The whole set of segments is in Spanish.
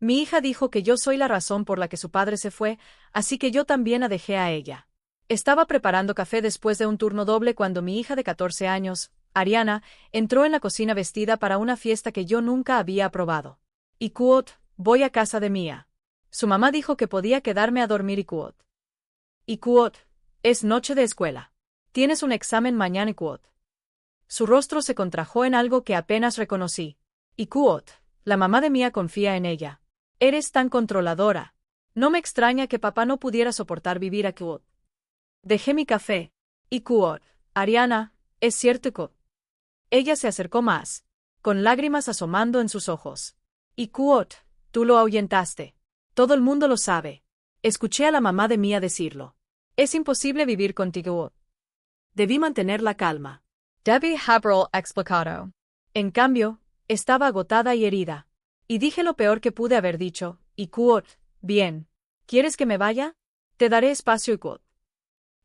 Mi hija dijo que yo soy la razón por la que su padre se fue, así que yo también la dejé a ella. Estaba preparando café después de un turno doble cuando mi hija de 14 años, Ariana, entró en la cocina vestida para una fiesta que yo nunca había aprobado. Y quote, voy a casa de Mia. Su mamá dijo que podía quedarme a dormir y quote, es noche de escuela. Tienes un examen mañana y quote. Su rostro se contrajo en algo que apenas reconocí. Y quote, la mamá de Mia confía en ella. Eres tan controladora. No me extraña que papá no pudiera soportar vivir a quote. Dejé mi café. Y quote, Ariana, ¿es cierto quote? Ella se acercó más, con lágrimas asomando en sus ojos. Y quote, tú lo ahuyentaste. Todo el mundo lo sabe. Escuché a la mamá de Mia decirlo. Es imposible vivir contigo. Debí mantener la calma. Debí haberlo explicado. En cambio, estaba agotada y herida. Y dije lo peor que pude haber dicho, y quote, bien. ¿Quieres que me vaya? Te daré espacio y quote.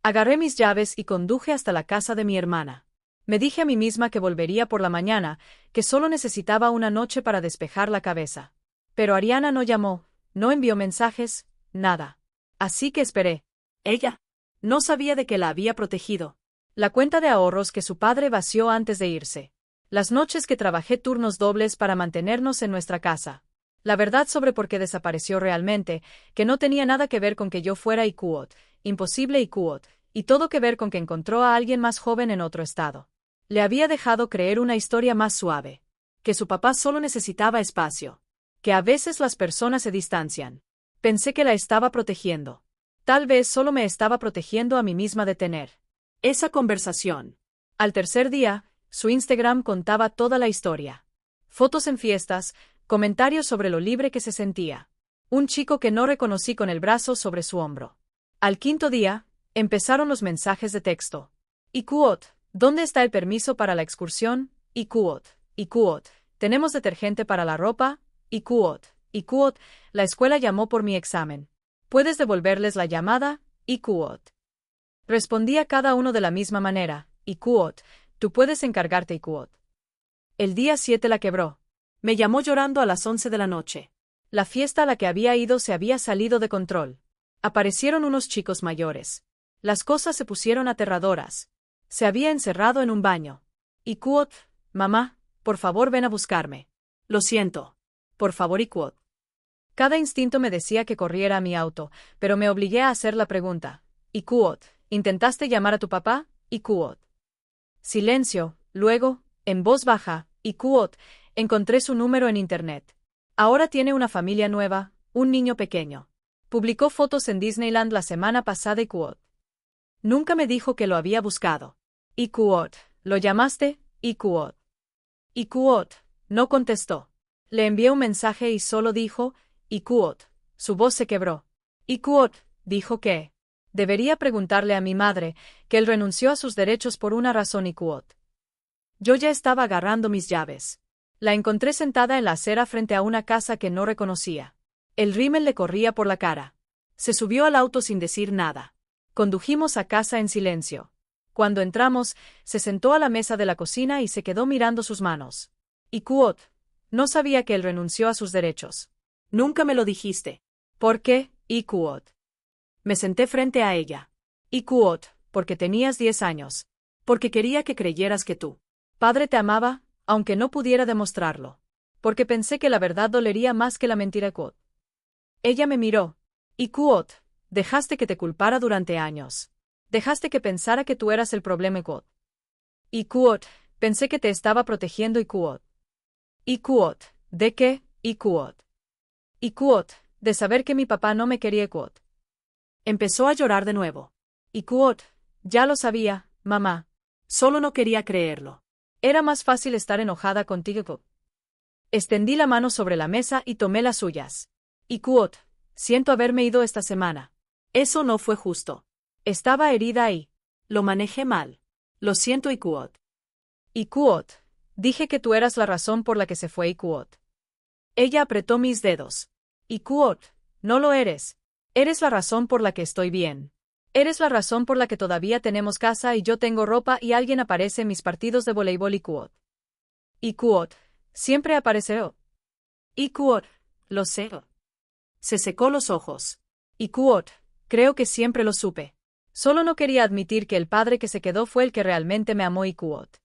Agarré mis llaves y conduje hasta la casa de mi hermana. Me dije a mí misma que volvería por la mañana, que solo necesitaba una noche para despejar la cabeza. Pero Ariana no llamó, no envió mensajes, nada. Así que esperé. Ella no sabía de que la había protegido. La cuenta de ahorros que su padre vació antes de irse. Las noches que trabajé turnos dobles para mantenernos en nuestra casa. La verdad sobre por qué desapareció realmente, que no tenía nada que ver con que yo fuera quote, imposible quote, y todo que ver con que encontró a alguien más joven en otro estado. Le había dejado creer una historia más suave. Que su papá solo necesitaba espacio. Que a veces las personas se distancian. Pensé que la estaba protegiendo. Tal vez solo me estaba protegiendo a mí misma de tener esa conversación. Al tercer día, su Instagram contaba toda la historia. Fotos en fiestas, comentarios sobre lo libre que se sentía. Un chico que no reconocí con el brazo sobre su hombro. Al quinto día, empezaron los mensajes de texto. Y quote, ¿dónde está el permiso para la excursión? Y quote, ¿tenemos detergente para la ropa? Y quote, la escuela llamó por mi examen. ¿Puedes devolverles la llamada? Y quote. Respondí a cada uno de la misma manera. Y quote, tú puedes encargarte y quote. El día 7 la quebró. Me llamó llorando a las 11 de la noche. La fiesta a la que había ido se había salido de control. Aparecieron unos chicos mayores. Las cosas se pusieron aterradoras. Se había encerrado en un baño. Y quote, mamá, por favor ven a buscarme. Lo siento. Por favor y quote. Cada instinto me decía que corriera a mi auto, pero me obligué a hacer la pregunta. Y quote, ¿intentaste llamar a tu papá? Y quote. Silencio, luego, en voz baja, y quote, encontré su número en internet. Ahora tiene una familia nueva, un niño pequeño. Publicó fotos en Disneyland la semana pasada y quote. Nunca me dijo que lo había buscado. Y quote, ¿lo llamaste? Y quote. No contestó. Le envié un mensaje y solo dijo, y quote, su voz se quebró. Y quote, dijo que debería preguntarle a mi madre, que él renunció a sus derechos por una razón y quote. Yo ya estaba agarrando mis llaves. La encontré sentada en la acera frente a una casa que no reconocía. El rímel le corría por la cara. Se subió al auto sin decir nada. Condujimos a casa en silencio. Cuando entramos, se sentó a la mesa de la cocina y se quedó mirando sus manos. Y quote, no sabía que él renunció a sus derechos. Nunca me lo dijiste. ¿Por qué? Y quote. Me senté frente a ella. Y quote, porque tenías 10 años. Porque quería que creyeras que tu padre te amaba, aunque no pudiera demostrarlo. Porque pensé que la verdad dolería más que la mentira quote. Ella me miró. Y quote, dejaste que te culpara durante años. Dejaste que pensara que tú eras el problema quote. Y quote, pensé que te estaba protegiendo y quote. Y quote, ¿de qué? Y quote. Y quote, de saber que mi papá no me quería quote. Empezó a llorar de nuevo. Y quote, ya lo sabía, mamá. Solo no quería creerlo. Era más fácil estar enojada contigo quote. Extendí la mano sobre la mesa y tomé las suyas. Y quote, siento haberme ido esta semana. Eso no fue justo. Estaba herida y lo manejé mal. Lo siento y quote. Y quote, dije que tú eras la razón por la que se fue y quote. Ella apretó mis dedos. Y quote, no lo eres. Eres la razón por la que estoy bien. Eres la razón por la que todavía tenemos casa y yo tengo ropa y alguien aparece en mis partidos de voleibol y quote. Y quote, siempre apareceré. Y quote, lo sé. Se secó los ojos. Y Kuot, creo que siempre lo supe. Solo no quería admitir que el padre que se quedó fue el que realmente me amó y Kuot.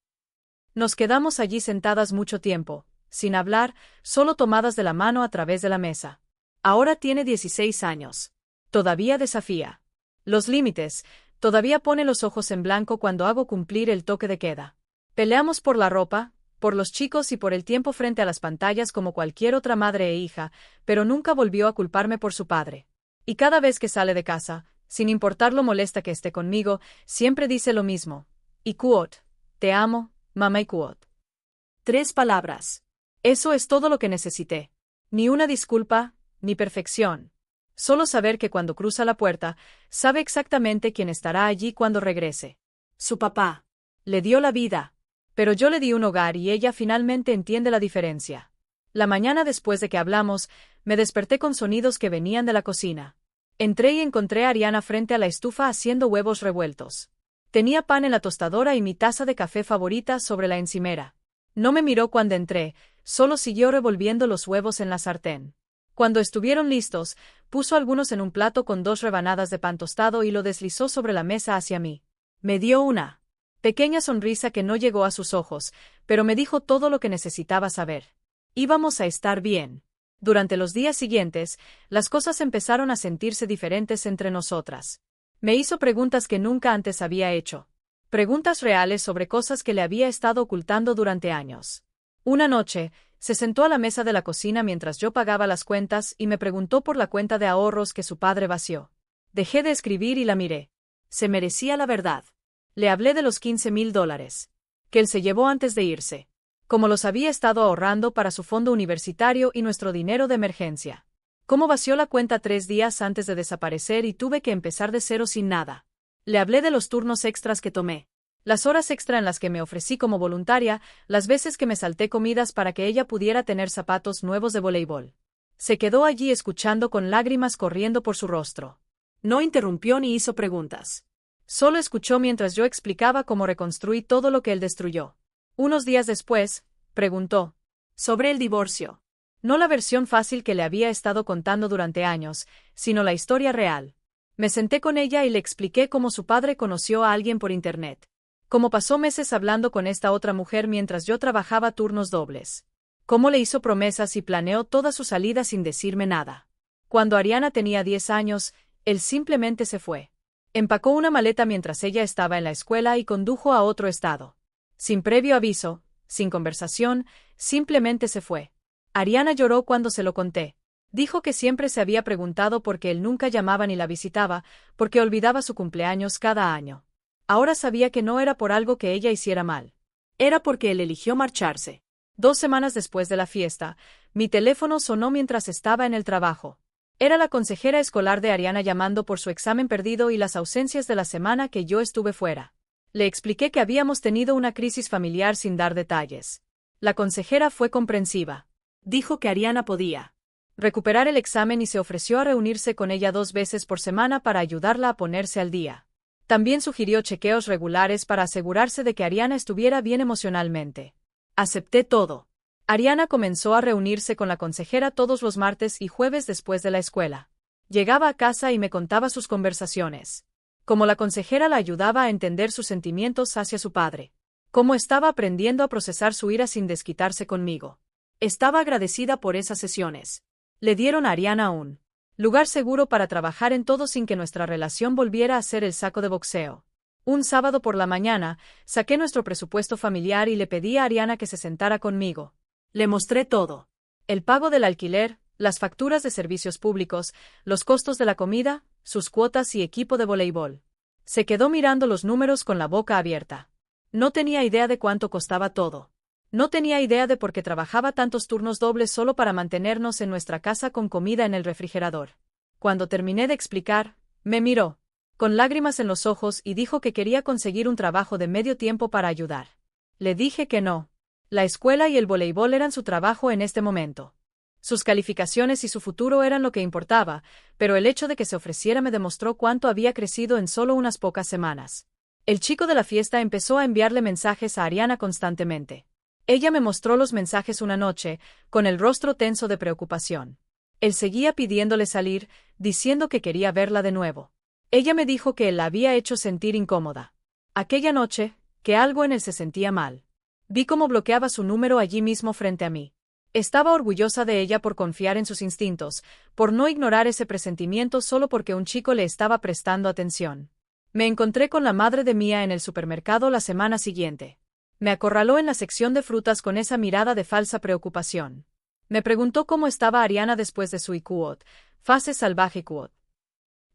Nos quedamos allí sentadas mucho tiempo, sin hablar, solo tomadas de la mano a través de la mesa. Ahora tiene 16 años. Todavía desafía los límites, todavía pone los ojos en blanco cuando hago cumplir el toque de queda. Peleamos por la ropa, por los chicos y por el tiempo frente a las pantallas como cualquier otra madre e hija, pero nunca volvió a culparme por su padre. Y cada vez que sale de casa, sin importar lo molesta que esté conmigo, siempre dice lo mismo. Y Kuot, te amo, mamá y Kuot. 3 palabras. Eso es todo lo que necesité. Ni una disculpa, ni perfección. Solo saber que cuando cruza la puerta, sabe exactamente quién estará allí cuando regrese. Su papá. Le dio la vida. Pero yo le di un hogar y ella finalmente entiende la diferencia. La mañana después de que hablamos, me desperté con sonidos que venían de la cocina. Entré y encontré a Ariana frente a la estufa haciendo huevos revueltos. Tenía pan en la tostadora y mi taza de café favorita sobre la encimera. No me miró cuando entré, solo siguió revolviendo los huevos en la sartén. Cuando estuvieron listos, puso algunos en un plato con 2 rebanadas de pan tostado y lo deslizó sobre la mesa hacia mí. Me dio una pequeña sonrisa que no llegó a sus ojos, pero me dijo todo lo que necesitaba saber. Íbamos a estar bien. Durante los días siguientes, las cosas empezaron a sentirse diferentes entre nosotras. Me hizo preguntas que nunca antes había hecho. Preguntas reales sobre cosas que le había estado ocultando durante años. Una noche, se sentó a la mesa de la cocina mientras yo pagaba las cuentas y me preguntó por la cuenta de ahorros que su padre vació. Dejé de escribir y la miré. Se merecía la verdad. Le hablé de los $15,000 que él se llevó antes de irse. Cómo los había estado ahorrando para su fondo universitario y nuestro dinero de emergencia. Cómo vació la cuenta 3 días antes de desaparecer y tuve que empezar de cero sin nada. Le hablé de los turnos extras que tomé. Las horas extra en las que me ofrecí como voluntaria, las veces que me salté comidas para que ella pudiera tener zapatos nuevos de voleibol. Se quedó allí escuchando con lágrimas corriendo por su rostro. No interrumpió ni hizo preguntas. Solo escuchó mientras yo explicaba cómo reconstruí todo lo que él destruyó. Unos días después, preguntó sobre el divorcio. No la versión fácil que le había estado contando durante años, sino la historia real. Me senté con ella y le expliqué cómo su padre conoció a alguien por internet. Cómo pasó meses hablando con esta otra mujer mientras yo trabajaba turnos dobles. Cómo le hizo promesas y planeó toda su salida sin decirme nada. Cuando Ariana tenía 10 años, él simplemente se fue. Empacó una maleta mientras ella estaba en la escuela y condujo a otro estado. Sin previo aviso, sin conversación, simplemente se fue. Ariana lloró cuando se lo conté. Dijo que siempre se había preguntado por qué él nunca llamaba ni la visitaba, porque olvidaba su cumpleaños cada año. Ahora sabía que no era por algo que ella hiciera mal. Era porque él eligió marcharse. 2 semanas después de la fiesta, mi teléfono sonó mientras estaba en el trabajo. Era la consejera escolar de Ariana llamando por su examen perdido y las ausencias de la semana que yo estuve fuera. Le expliqué que habíamos tenido una crisis familiar sin dar detalles. La consejera fue comprensiva. Dijo que Ariana podía recuperar el examen y se ofreció a reunirse con ella 2 veces por semana para ayudarla a ponerse al día. También sugirió chequeos regulares para asegurarse de que Ariana estuviera bien emocionalmente. Acepté todo. Ariana comenzó a reunirse con la consejera todos los martes y jueves después de la escuela. Llegaba a casa y me contaba sus conversaciones. Cómo la consejera la ayudaba a entender sus sentimientos hacia su padre. Cómo estaba aprendiendo a procesar su ira sin desquitarse conmigo. Estaba agradecida por esas sesiones. Le dieron a Ariana un lugar seguro para trabajar en todo sin que nuestra relación volviera a ser el saco de boxeo. Un sábado por la mañana, saqué nuestro presupuesto familiar y le pedí a Ariana que se sentara conmigo. Le mostré todo. El pago del alquiler, las facturas de servicios públicos, los costos de la comida, sus cuotas y equipo de voleibol. Se quedó mirando los números con la boca abierta. No tenía idea de cuánto costaba todo. No tenía idea de por qué trabajaba tantos turnos dobles solo para mantenernos en nuestra casa con comida en el refrigerador. Cuando terminé de explicar, me miró, con lágrimas en los ojos y dijo que quería conseguir un trabajo de medio tiempo para ayudar. Le dije que no. La escuela y el voleibol eran su trabajo en este momento. Sus calificaciones y su futuro eran lo que importaba, pero el hecho de que se ofreciera me demostró cuánto había crecido en solo unas pocas semanas. El chico de la fiesta empezó a enviarle mensajes a Ariana constantemente. Ella me mostró los mensajes una noche, con el rostro tenso de preocupación. Él seguía pidiéndole salir, diciendo que quería verla de nuevo. Ella me dijo que él la había hecho sentir incómoda. Aquella noche, que algo en él se sentía mal. Vi cómo bloqueaba su número allí mismo frente a mí. Estaba orgullosa de ella por confiar en sus instintos, por no ignorar ese presentimiento solo porque un chico le estaba prestando atención. Me encontré con la madre de Mia en el supermercado la semana siguiente. Me acorraló en la sección de frutas con esa mirada de falsa preocupación. Me preguntó cómo estaba Ariana después de su IQOT, fase salvaje IQOT.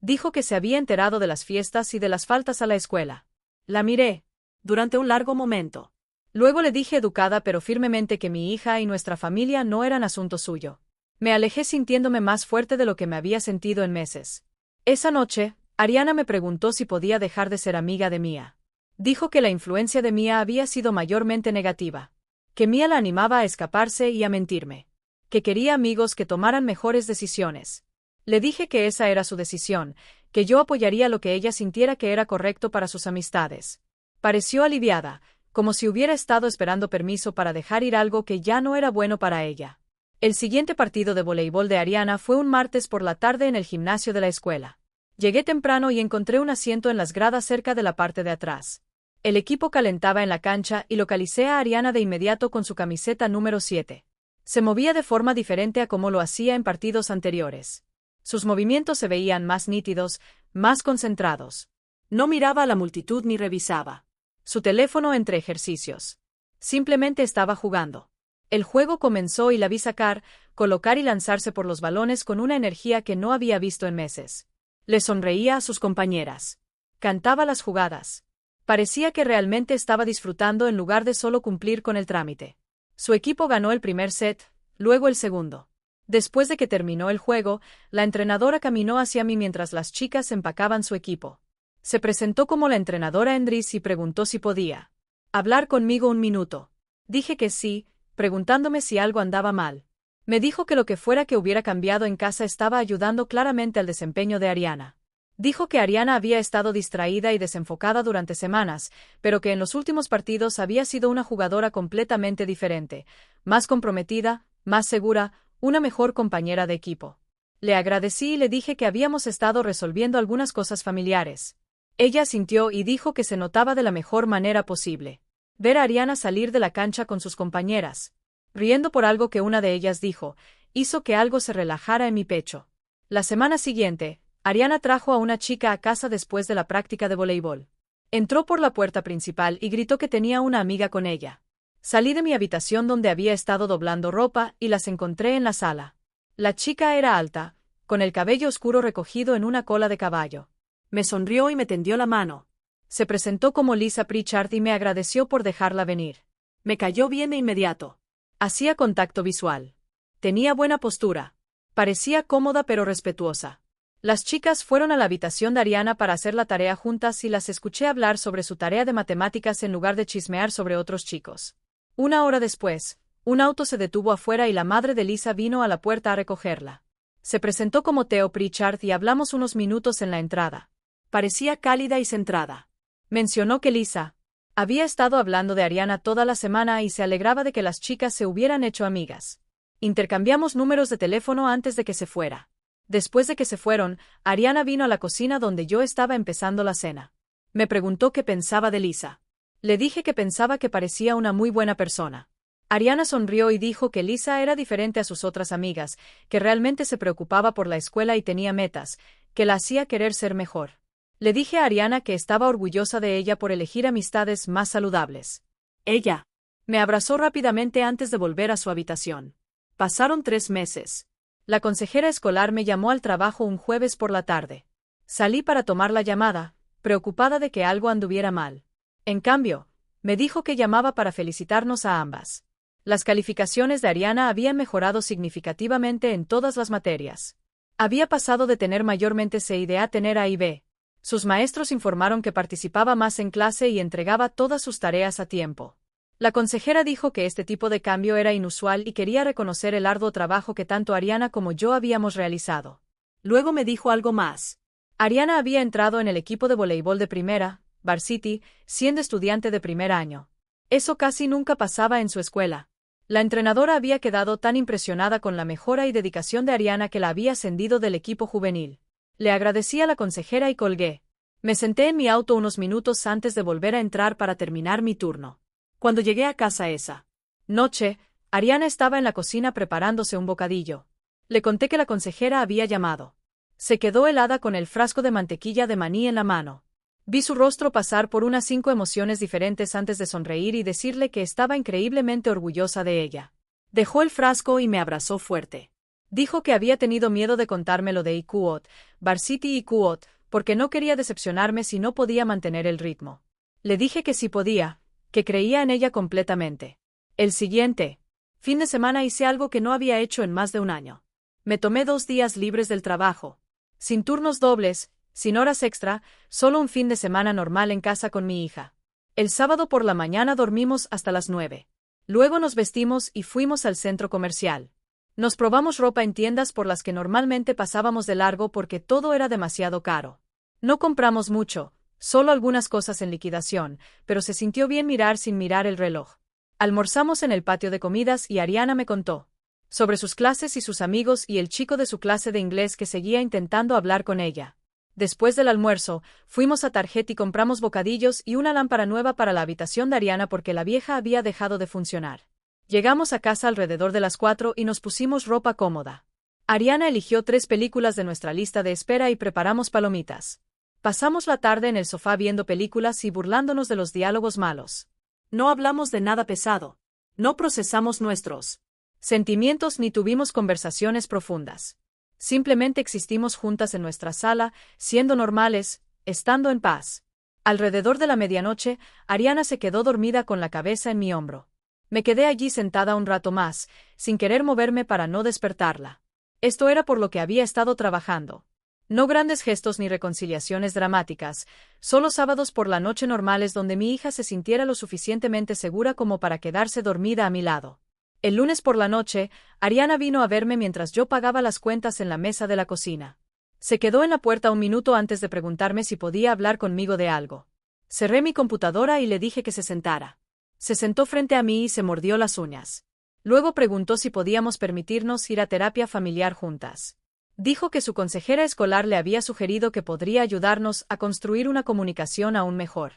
Dijo que se había enterado de las fiestas y de las faltas a la escuela. La miré durante un largo momento. Luego le dije educada pero firmemente que mi hija y nuestra familia no eran asunto suyo. Me alejé sintiéndome más fuerte de lo que me había sentido en meses. Esa noche, Ariana me preguntó si podía dejar de ser amiga de Mia. Dijo que la influencia de Mia había sido mayormente negativa. Que Mia la animaba a escaparse y a mentirme. Que quería amigos que tomaran mejores decisiones. Le dije que esa era su decisión, que yo apoyaría lo que ella sintiera que era correcto para sus amistades. Pareció aliviada, como si hubiera estado esperando permiso para dejar ir algo que ya no era bueno para ella. El siguiente partido de voleibol de Ariana fue un martes por la tarde en el gimnasio de la escuela. Llegué temprano y encontré un asiento en las gradas cerca de la parte de atrás. El equipo calentaba en la cancha y localicé a Ariana de inmediato con su camiseta número 7. Se movía de forma diferente a como lo hacía en partidos anteriores. Sus movimientos se veían más nítidos, más concentrados. No miraba a la multitud ni revisaba su teléfono entre ejercicios. Simplemente estaba jugando. El juego comenzó y la vi sacar, colocar y lanzarse por los balones con una energía que no había visto en meses. Le sonreía a sus compañeras. Cantaba las jugadas. Parecía que realmente estaba disfrutando en lugar de solo cumplir con el trámite. Su equipo ganó el primer set, luego el segundo. Después de que terminó el juego, la entrenadora caminó hacia mí mientras las chicas empacaban su equipo. Se presentó como la entrenadora Endris y preguntó si podía hablar conmigo un minuto. Dije que sí, preguntándome si algo andaba mal. Me dijo que lo que fuera que hubiera cambiado en casa estaba ayudando claramente al desempeño de Ariana. Dijo que Ariana había estado distraída y desenfocada durante semanas, pero que en los últimos partidos había sido una jugadora completamente diferente, más comprometida, más segura, una mejor compañera de equipo. Le agradecí y le dije que habíamos estado resolviendo algunas cosas familiares. Ella asintió y dijo que se notaba de la mejor manera posible. Ver a Ariana salir de la cancha con sus compañeras, riendo por algo que una de ellas dijo, hizo que algo se relajara en mi pecho. La semana siguiente, Ariana trajo a una chica a casa después de la práctica de voleibol. Entró por la puerta principal y gritó que tenía una amiga con ella. Salí de mi habitación donde había estado doblando ropa y las encontré en la sala. La chica era alta, con el cabello oscuro recogido en una cola de caballo. Me sonrió y me tendió la mano. Se presentó como Lisa Pritchard y me agradeció por dejarla venir. Me cayó bien de inmediato. Hacía contacto visual. Tenía buena postura. Parecía cómoda pero respetuosa. Las chicas fueron a la habitación de Ariana para hacer la tarea juntas y las escuché hablar sobre su tarea de matemáticas en lugar de chismear sobre otros chicos. Una hora después, un auto se detuvo afuera y la madre de Lisa vino a la puerta a recogerla. Se presentó como Theo Pritchard y hablamos unos minutos en la entrada. Parecía cálida y centrada. Mencionó que Lisa había estado hablando de Ariana toda la semana y se alegraba de que las chicas se hubieran hecho amigas. Intercambiamos números de teléfono antes de que se fuera. Después de que se fueron, Ariana vino a la cocina donde yo estaba empezando la cena. Me preguntó qué pensaba de Lisa. Le dije que pensaba que parecía una muy buena persona. Ariana sonrió y dijo que Lisa era diferente a sus otras amigas, que realmente se preocupaba por la escuela y tenía metas, que la hacía querer ser mejor. Le dije a Ariana que estaba orgullosa de ella por elegir amistades más saludables. Ella me abrazó rápidamente antes de volver a su habitación. Pasaron 3 meses. La consejera escolar me llamó al trabajo un jueves por la tarde. Salí para tomar la llamada, preocupada de que algo anduviera mal. En cambio, me dijo que llamaba para felicitarnos a ambas. Las calificaciones de Ariana habían mejorado significativamente en todas las materias. Había pasado de tener mayormente C y D a tener A y B. Sus maestros informaron que participaba más en clase y entregaba todas sus tareas a tiempo. La consejera dijo que este tipo de cambio era inusual y quería reconocer el arduo trabajo que tanto Ariana como yo habíamos realizado. Luego me dijo algo más. Ariana había entrado en el equipo de voleibol de primera, varsity, siendo estudiante de primer año. Eso casi nunca pasaba en su escuela. La entrenadora había quedado tan impresionada con la mejora y dedicación de Ariana que la había ascendido del equipo juvenil. Le agradecí a la consejera y colgué. Me senté en mi auto unos minutos antes de volver a entrar para terminar mi turno. Cuando llegué a casa esa noche, Ariana estaba en la cocina preparándose un bocadillo. Le conté que la consejera había llamado. Se quedó helada con el frasco de mantequilla de maní en la mano. Vi su rostro pasar por unas 5 emociones diferentes antes de sonreír y decirle que estaba increíblemente orgullosa de ella. Dejó el frasco y me abrazó fuerte. Dijo que había tenido miedo de contarme lo de IQOT, Varsity IQOT, porque no quería decepcionarme si no podía mantener el ritmo. Le dije que sí podía, que creía en ella completamente. El siguiente fin de semana hice algo que no había hecho en más de un año. Me tomé 2 días libres del trabajo. Sin turnos dobles, sin horas extra, solo un fin de semana normal en casa con mi hija. El sábado por la mañana dormimos hasta las 9. Luego nos vestimos y fuimos al centro comercial. Nos probamos ropa en tiendas por las que normalmente pasábamos de largo porque todo era demasiado caro. No compramos mucho, solo algunas cosas en liquidación, pero se sintió bien mirar sin mirar el reloj. Almorzamos en el patio de comidas y Ariana me contó sobre sus clases y sus amigos y el chico de su clase de inglés que seguía intentando hablar con ella. Después del almuerzo, fuimos a Target y compramos bocadillos y una lámpara nueva para la habitación de Ariana porque la vieja había dejado de funcionar. Llegamos a casa alrededor de las 4 y nos pusimos ropa cómoda. Ariana eligió 3 películas de nuestra lista de espera y preparamos palomitas. Pasamos la tarde en el sofá viendo películas y burlándonos de los diálogos malos. No hablamos de nada pesado. No procesamos nuestros sentimientos ni tuvimos conversaciones profundas. Simplemente existimos juntas en nuestra sala, siendo normales, estando en paz. Alrededor de la medianoche, Ariana se quedó dormida con la cabeza en mi hombro. Me quedé allí sentada un rato más, sin querer moverme para no despertarla. Esto era por lo que había estado trabajando. No grandes gestos ni reconciliaciones dramáticas, solo sábados por la noche normales donde mi hija se sintiera lo suficientemente segura como para quedarse dormida a mi lado. El lunes por la noche, Ariana vino a verme mientras yo pagaba las cuentas en la mesa de la cocina. Se quedó en la puerta un minuto antes de preguntarme si podía hablar conmigo de algo. Cerré mi computadora y le dije que se sentara. Se sentó frente a mí y se mordió las uñas. Luego preguntó si podíamos permitirnos ir a terapia familiar juntas. Dijo que su consejera escolar le había sugerido que podría ayudarnos a construir una comunicación aún mejor.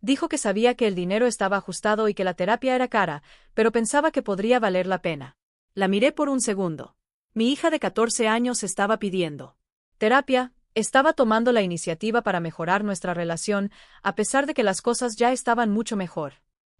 Dijo que sabía que el dinero estaba ajustado y que la terapia era cara, pero pensaba que podría valer la pena. La miré por un segundo. Mi hija de 14 años estaba pidiendo terapia, estaba tomando la iniciativa para mejorar nuestra relación, a pesar de que las cosas ya estaban mucho mejor.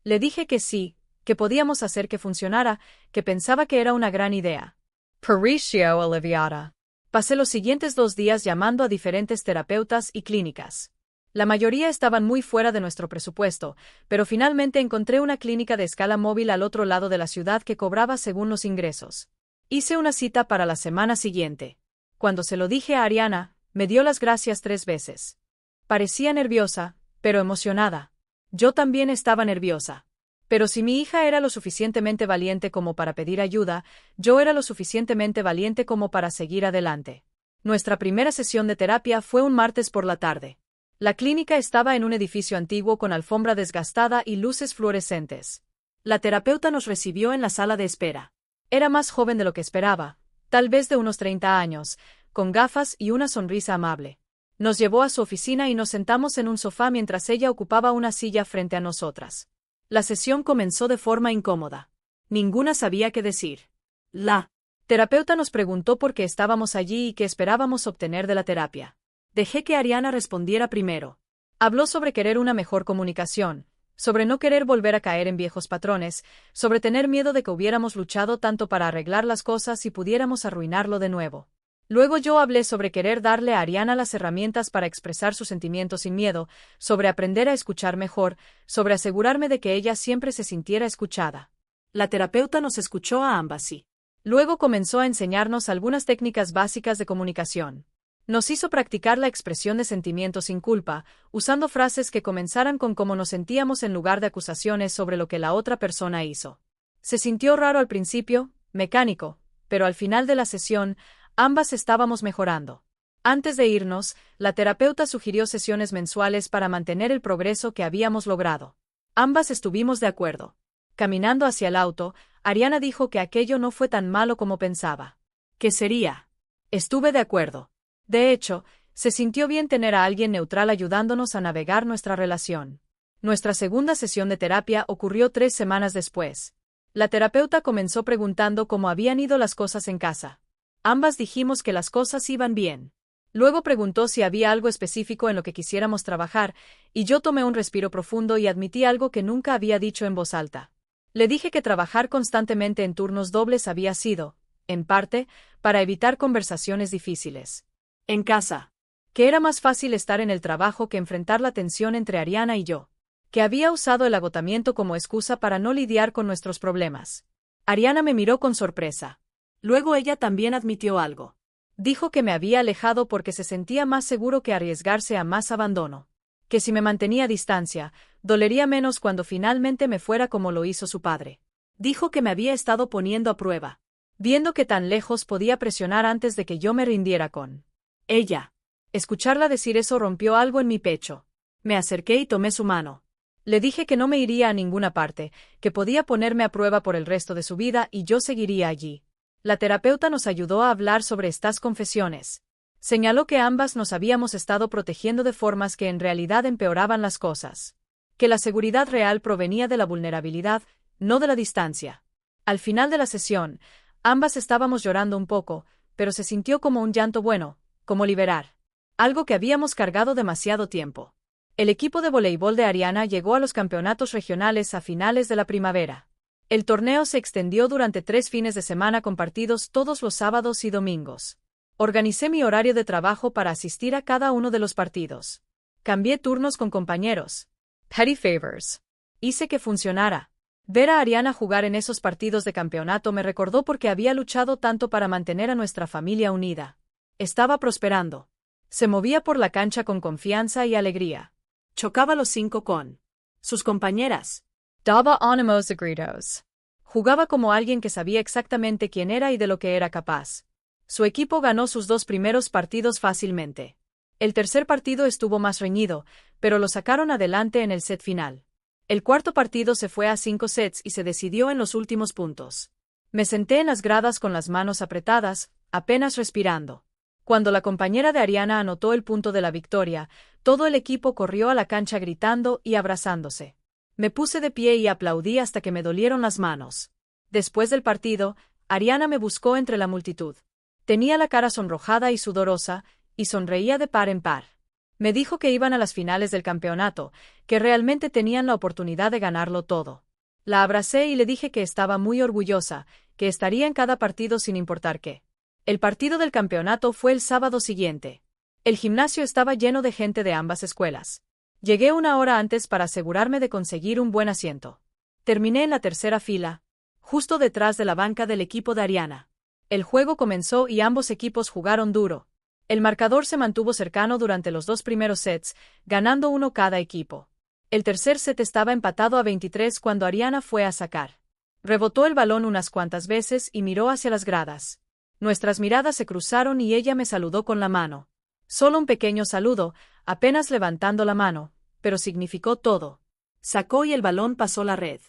Le dije que sí, que podíamos hacer que funcionara, que pensaba que era una gran idea. Patricio Oliviata. Pasé los siguientes 2 días llamando a diferentes terapeutas y clínicas. La mayoría estaban muy fuera de nuestro presupuesto, pero finalmente encontré una clínica de escala móvil al otro lado de la ciudad que cobraba según los ingresos. Hice una cita para la semana siguiente. Cuando se lo dije a Ariana, me dio las gracias 3 veces. Parecía nerviosa, pero emocionada. Yo también estaba nerviosa. Pero si mi hija era lo suficientemente valiente como para pedir ayuda, yo era lo suficientemente valiente como para seguir adelante. Nuestra primera sesión de terapia fue un martes por la tarde. La clínica estaba en un edificio antiguo con alfombra desgastada y luces fluorescentes. La terapeuta nos recibió en la sala de espera. Era más joven de lo que esperaba, tal vez de unos 30 años, con gafas y una sonrisa amable. Nos llevó a su oficina y nos sentamos en un sofá mientras ella ocupaba una silla frente a nosotras. La sesión comenzó de forma incómoda. Ninguna sabía qué decir. La terapeuta nos preguntó por qué estábamos allí y qué esperábamos obtener de la terapia. Dejé que Ariana respondiera primero. Habló sobre querer una mejor comunicación, sobre no querer volver a caer en viejos patrones, sobre tener miedo de que hubiéramos luchado tanto para arreglar las cosas y pudiéramos arruinarlo de nuevo. Luego yo hablé sobre querer darle a Ariana las herramientas para expresar sus sentimientos sin miedo, sobre aprender a escuchar mejor, sobre asegurarme de que ella siempre se sintiera escuchada. La terapeuta nos escuchó a ambas y luego comenzó a enseñarnos algunas técnicas básicas de comunicación. Nos hizo practicar la expresión de sentimientos sin culpa, usando frases que comenzaran con cómo nos sentíamos en lugar de acusaciones sobre lo que la otra persona hizo. Se sintió raro al principio, mecánico, pero al final de la sesión, ambas estábamos mejorando. Antes de irnos, la terapeuta sugirió sesiones mensuales para mantener el progreso que habíamos logrado. Ambas estuvimos de acuerdo. Caminando hacia el auto, Ariana dijo que aquello no fue tan malo como pensaba. ¿Qué sería? Estuve de acuerdo. De hecho, se sintió bien tener a alguien neutral ayudándonos a navegar nuestra relación. Nuestra segunda sesión de terapia ocurrió 3 semanas después. La terapeuta comenzó preguntando cómo habían ido las cosas en casa. Ambas dijimos que las cosas iban bien. Luego preguntó si había algo específico en lo que quisiéramos trabajar, y yo tomé un respiro profundo y admití algo que nunca había dicho en voz alta. Le dije que trabajar constantemente en turnos dobles había sido, en parte, para evitar conversaciones difíciles. En casa. Que era más fácil estar en el trabajo que enfrentar la tensión entre Ariana y yo. Que había usado el agotamiento como excusa para no lidiar con nuestros problemas. Ariana me miró con sorpresa. Luego ella también admitió algo. Dijo que me había alejado porque se sentía más seguro que arriesgarse a más abandono. Que si me mantenía a distancia, dolería menos cuando finalmente me fuera como lo hizo su padre. Dijo que me había estado poniendo a prueba, viendo que tan lejos podía presionar antes de que yo me rindiera con ella. Escucharla decir eso rompió algo en mi pecho. Me acerqué y tomé su mano. Le dije que no me iría a ninguna parte, que podía ponerme a prueba por el resto de su vida y yo seguiría allí. La terapeuta nos ayudó a hablar sobre estas confesiones. Señaló que ambas nos habíamos estado protegiendo de formas que en realidad empeoraban las cosas. Que la seguridad real provenía de la vulnerabilidad, no de la distancia. Al final de la sesión, ambas estábamos llorando un poco, pero se sintió como un llanto bueno, como liberar algo que habíamos cargado demasiado tiempo. El equipo de voleibol de Ariana llegó a los campeonatos regionales a finales de la primavera. El torneo se extendió durante 3 fines de semana con partidos todos los sábados y domingos. Organicé mi horario de trabajo para asistir a cada uno de los partidos. Cambié turnos con compañeros. Petty favors. Hice que funcionara. Ver a Ariana jugar en esos partidos de campeonato me recordó porque había luchado tanto para mantener a nuestra familia unida. Estaba prosperando. Se movía por la cancha con confianza y alegría. Chocaba los 5 con sus compañeras. Daba ánimos de gritos. Jugaba como alguien que sabía exactamente quién era y de lo que era capaz. Su equipo ganó sus 2 primeros partidos fácilmente. El tercer partido estuvo más reñido, pero lo sacaron adelante en el set final. El cuarto partido se fue a 5 sets y se decidió en los últimos puntos. Me senté en las gradas con las manos apretadas, apenas respirando. Cuando la compañera de Ariana anotó el punto de la victoria, todo el equipo corrió a la cancha gritando y abrazándose. Me puse de pie y aplaudí hasta que me dolieron las manos. Después del partido, Ariana me buscó entre la multitud. Tenía la cara sonrojada y sudorosa, y sonreía de par en par. Me dijo que iban a las finales del campeonato, que realmente tenían la oportunidad de ganarlo todo. La abracé y le dije que estaba muy orgullosa, que estaría en cada partido sin importar qué. El partido del campeonato fue el sábado siguiente. El gimnasio estaba lleno de gente de ambas escuelas. Llegué 1 hora antes para asegurarme de conseguir un buen asiento. Terminé en la tercera fila, justo detrás de la banca del equipo de Ariana. El juego comenzó y ambos equipos jugaron duro. El marcador se mantuvo cercano durante los 2 primeros sets, ganando 1 cada equipo. El tercer set estaba empatado a 23 cuando Ariana fue a sacar. Rebotó el balón unas cuantas veces y miró hacia las gradas. Nuestras miradas se cruzaron y ella me saludó con la mano. Solo un pequeño saludo, apenas levantando la mano, pero significó todo. Sacó y el balón pasó la red.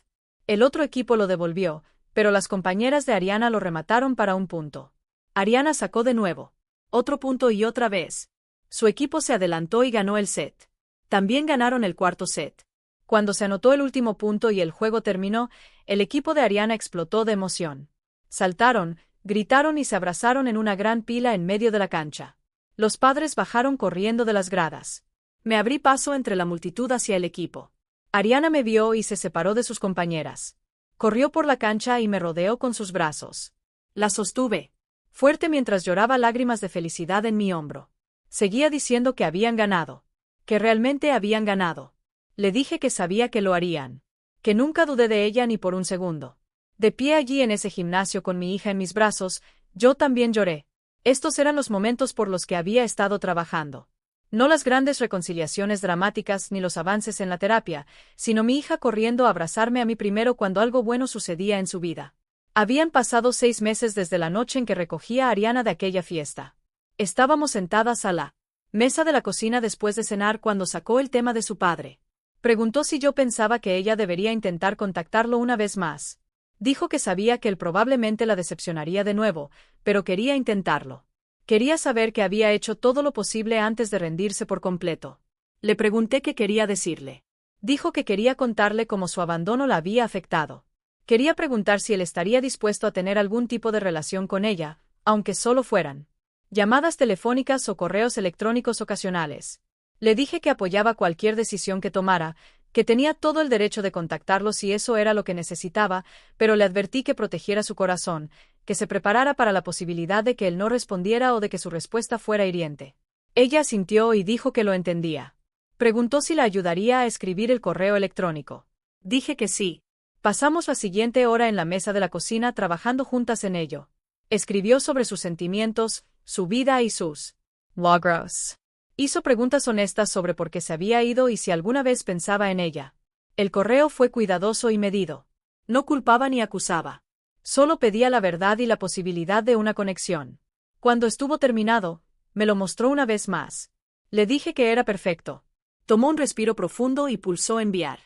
El otro equipo lo devolvió, pero las compañeras de Ariana lo remataron para un punto. Ariana sacó de nuevo. Otro punto y otra vez. Su equipo se adelantó y ganó el set. También ganaron el cuarto set. Cuando se anotó el último punto y el juego terminó, el equipo de Ariana explotó de emoción. Saltaron, gritaron y se abrazaron en una gran pila en medio de la cancha. Los padres bajaron corriendo de las gradas. Me abrí paso entre la multitud hacia el equipo. Ariana me vio y se separó de sus compañeras. Corrió por la cancha y me rodeó con sus brazos. La sostuve fuerte mientras lloraba lágrimas de felicidad en mi hombro. Seguía diciendo que habían ganado. Que realmente habían ganado. Le dije que sabía que lo harían. Que nunca dudé de ella ni por un segundo. De pie allí en ese gimnasio con mi hija en mis brazos, yo también lloré. Estos eran los momentos por los que había estado trabajando. No las grandes reconciliaciones dramáticas ni los avances en la terapia, sino mi hija corriendo a abrazarme a mí primero cuando algo bueno sucedía en su vida. Habían pasado 6 meses desde la noche en que recogí a Ariana de aquella fiesta. Estábamos sentadas a la mesa de la cocina después de cenar cuando sacó el tema de su padre. Preguntó si yo pensaba que ella debería intentar contactarlo una vez más. Dijo que sabía que él probablemente la decepcionaría de nuevo, pero quería intentarlo. Quería saber que había hecho todo lo posible antes de rendirse por completo. Le pregunté qué quería decirle. Dijo que quería contarle cómo su abandono la había afectado. Quería preguntar si él estaría dispuesto a tener algún tipo de relación con ella, aunque solo fueran llamadas telefónicas o correos electrónicos ocasionales. Le dije que apoyaba cualquier decisión que tomara, que tenía todo el derecho de contactarlo si eso era lo que necesitaba, pero le advertí que protegiera su corazón, que se preparara para la posibilidad de que él no respondiera o de que su respuesta fuera hiriente. Ella asintió y dijo que lo entendía. Preguntó si la ayudaría a escribir el correo electrónico. Dije que sí. Pasamos la siguiente hora en la mesa de la cocina trabajando juntas en ello. Escribió sobre sus sentimientos, su vida y sus logros. Hizo preguntas honestas sobre por qué se había ido y si alguna vez pensaba en ella. El correo fue cuidadoso y medido. No culpaba ni acusaba. Solo pedía la verdad y la posibilidad de una conexión. Cuando estuvo terminado, me lo mostró una vez más. Le dije que era perfecto. Tomó un respiro profundo y pulsó enviar.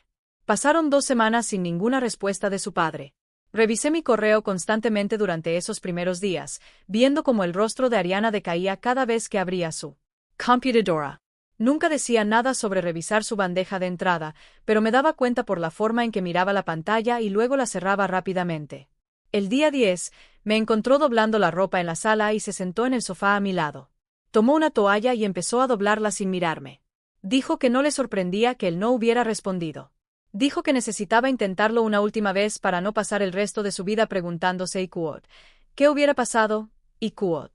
Pasaron 2 semanas sin ninguna respuesta de su padre. Revisé mi correo constantemente durante esos primeros días, viendo cómo el rostro de Ariana decaía cada vez que abría su computadora. Nunca decía nada sobre revisar su bandeja de entrada, pero me daba cuenta por la forma en que miraba la pantalla y luego la cerraba rápidamente. El día 10, me encontró doblando la ropa en la sala y se sentó en el sofá a mi lado. Tomó una toalla y empezó a doblarla sin mirarme. Dijo que no le sorprendía que él no hubiera respondido. Dijo que necesitaba intentarlo una última vez para no pasar el resto de su vida preguntándose ¿y qué? ¿Qué hubiera pasado? ¿Y qué?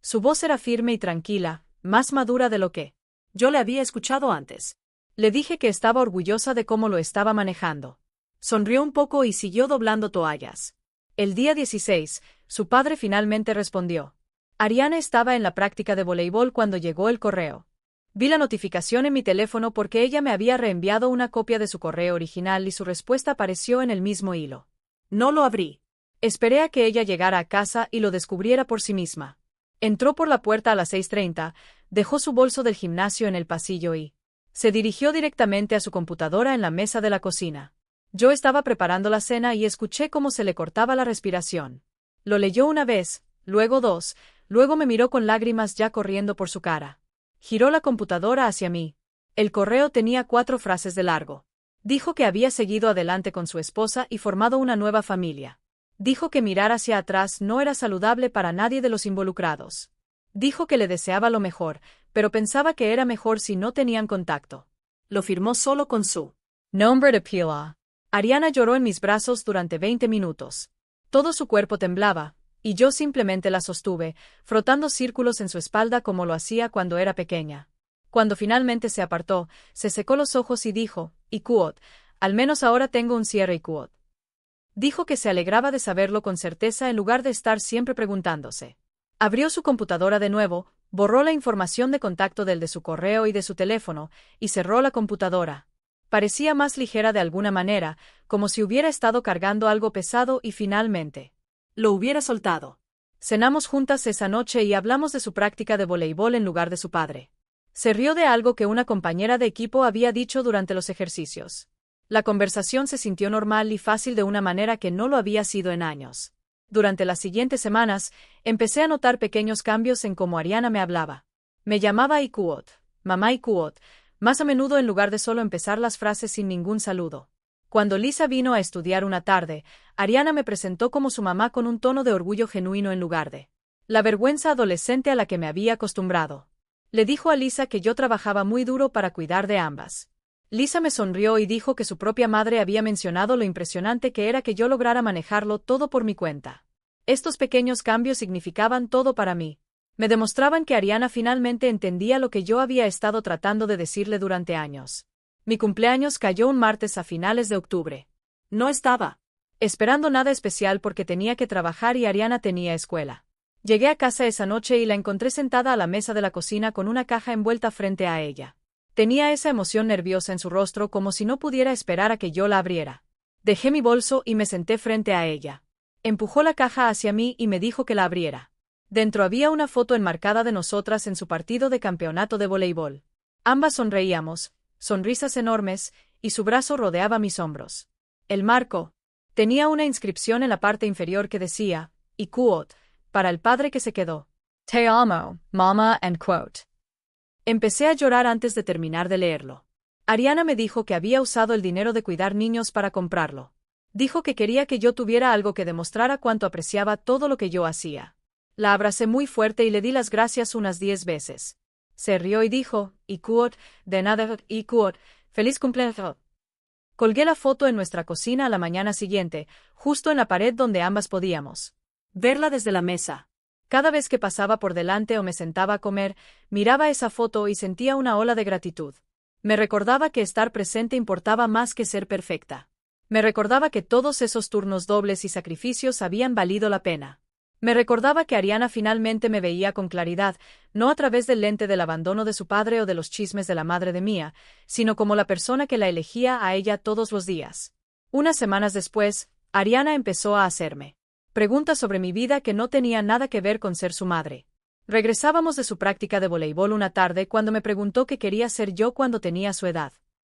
Su voz era firme y tranquila, más madura de lo que yo le había escuchado antes. Le dije que estaba orgullosa de cómo lo estaba manejando. Sonrió un poco y siguió doblando toallas. El día 16, su padre finalmente respondió. Ariana estaba en la práctica de voleibol cuando llegó el correo. Vi la notificación en mi teléfono porque ella me había reenviado una copia de su correo original y su respuesta apareció en el mismo hilo. No lo abrí. Esperé a que ella llegara a casa y lo descubriera por sí misma. Entró por la puerta a las 6:30, dejó su bolso del gimnasio en el pasillo y se dirigió directamente a su computadora en la mesa de la cocina. Yo estaba preparando la cena y escuché cómo se le cortaba la respiración. Lo leyó una vez, luego 2, luego me miró con lágrimas ya corriendo por su cara. Giró la computadora hacia mí. El correo tenía 4 frases de largo. Dijo que había seguido adelante con su esposa y formado una nueva familia. Dijo que mirar hacia atrás no era saludable para nadie de los involucrados. Dijo que le deseaba lo mejor, pero pensaba que era mejor si no tenían contacto. Lo firmó solo con su nombre de pila. Ariana lloró en mis brazos durante 20 minutos. Todo su cuerpo temblaba, y yo simplemente la sostuve, frotando círculos en su espalda como lo hacía cuando era pequeña. Cuando finalmente se apartó, se secó los ojos y dijo, «Y quot, al menos ahora tengo un cierre y quot». Dijo que se alegraba de saberlo con certeza en lugar de estar siempre preguntándose. Abrió su computadora de nuevo, borró la información de contacto del de su correo y de su teléfono, y cerró la computadora. Parecía más ligera de alguna manera, como si hubiera estado cargando algo pesado y finalmente lo hubiera soltado. Cenamos juntas esa noche y hablamos de su práctica de voleibol en lugar de su padre. Se rió de algo que una compañera de equipo había dicho durante los ejercicios. La conversación se sintió normal y fácil de una manera que no lo había sido en años. Durante las siguientes semanas, empecé a notar pequeños cambios en cómo Ariana me hablaba. Me llamaba Ikuot, mamá Ikuot, más a menudo en lugar de solo empezar las frases sin ningún saludo. Cuando Lisa vino a estudiar una tarde, Ariana me presentó como su mamá con un tono de orgullo genuino en lugar de la vergüenza adolescente a la que me había acostumbrado. Le dijo a Lisa que yo trabajaba muy duro para cuidar de ambas. Lisa me sonrió y dijo que su propia madre había mencionado lo impresionante que era que yo lograra manejarlo todo por mi cuenta. Estos pequeños cambios significaban todo para mí. Me demostraban que Ariana finalmente entendía lo que yo había estado tratando de decirle durante años. Mi cumpleaños cayó un martes a finales de octubre. No estaba esperando nada especial porque tenía que trabajar y Ariana tenía escuela. Llegué a casa esa noche y la encontré sentada a la mesa de la cocina con una caja envuelta frente a ella. Tenía esa emoción nerviosa en su rostro como si no pudiera esperar a que yo la abriera. Dejé mi bolso y me senté frente a ella. Empujó la caja hacia mí y me dijo que la abriera. Dentro había una foto enmarcada de nosotras en su partido de campeonato de voleibol. Ambas sonreíamos, sonrisas enormes, y su brazo rodeaba mis hombros. El marco tenía una inscripción en la parte inferior que decía, y quote, para el padre que se quedó. Te amo, mama, and quote. Empecé a llorar antes de terminar de leerlo. Ariana me dijo que había usado el dinero de cuidar niños para comprarlo. Dijo que quería que yo tuviera algo que demostrara cuánto apreciaba todo lo que yo hacía. La abracé muy fuerte y le di las gracias unas 10 veces. Se rió y dijo, y quote, de nada, y quote, feliz cumpleaños. Colgué la foto en nuestra cocina a la mañana siguiente, justo en la pared donde ambas podíamos verla desde la mesa. Cada vez que pasaba por delante o me sentaba a comer, miraba esa foto y sentía una ola de gratitud. Me recordaba que estar presente importaba más que ser perfecta. Me recordaba que todos esos turnos dobles y sacrificios habían valido la pena. Me recordaba que Ariana finalmente me veía con claridad, no a través del lente del abandono de su padre o de los chismes de la madre de Mía, sino como la persona que la elegía a ella todos los días. Unas semanas después, Ariana empezó a hacerme preguntas sobre mi vida que no tenía nada que ver con ser su madre. Regresábamos de su práctica de voleibol una tarde cuando me preguntó qué quería ser yo cuando tenía su edad.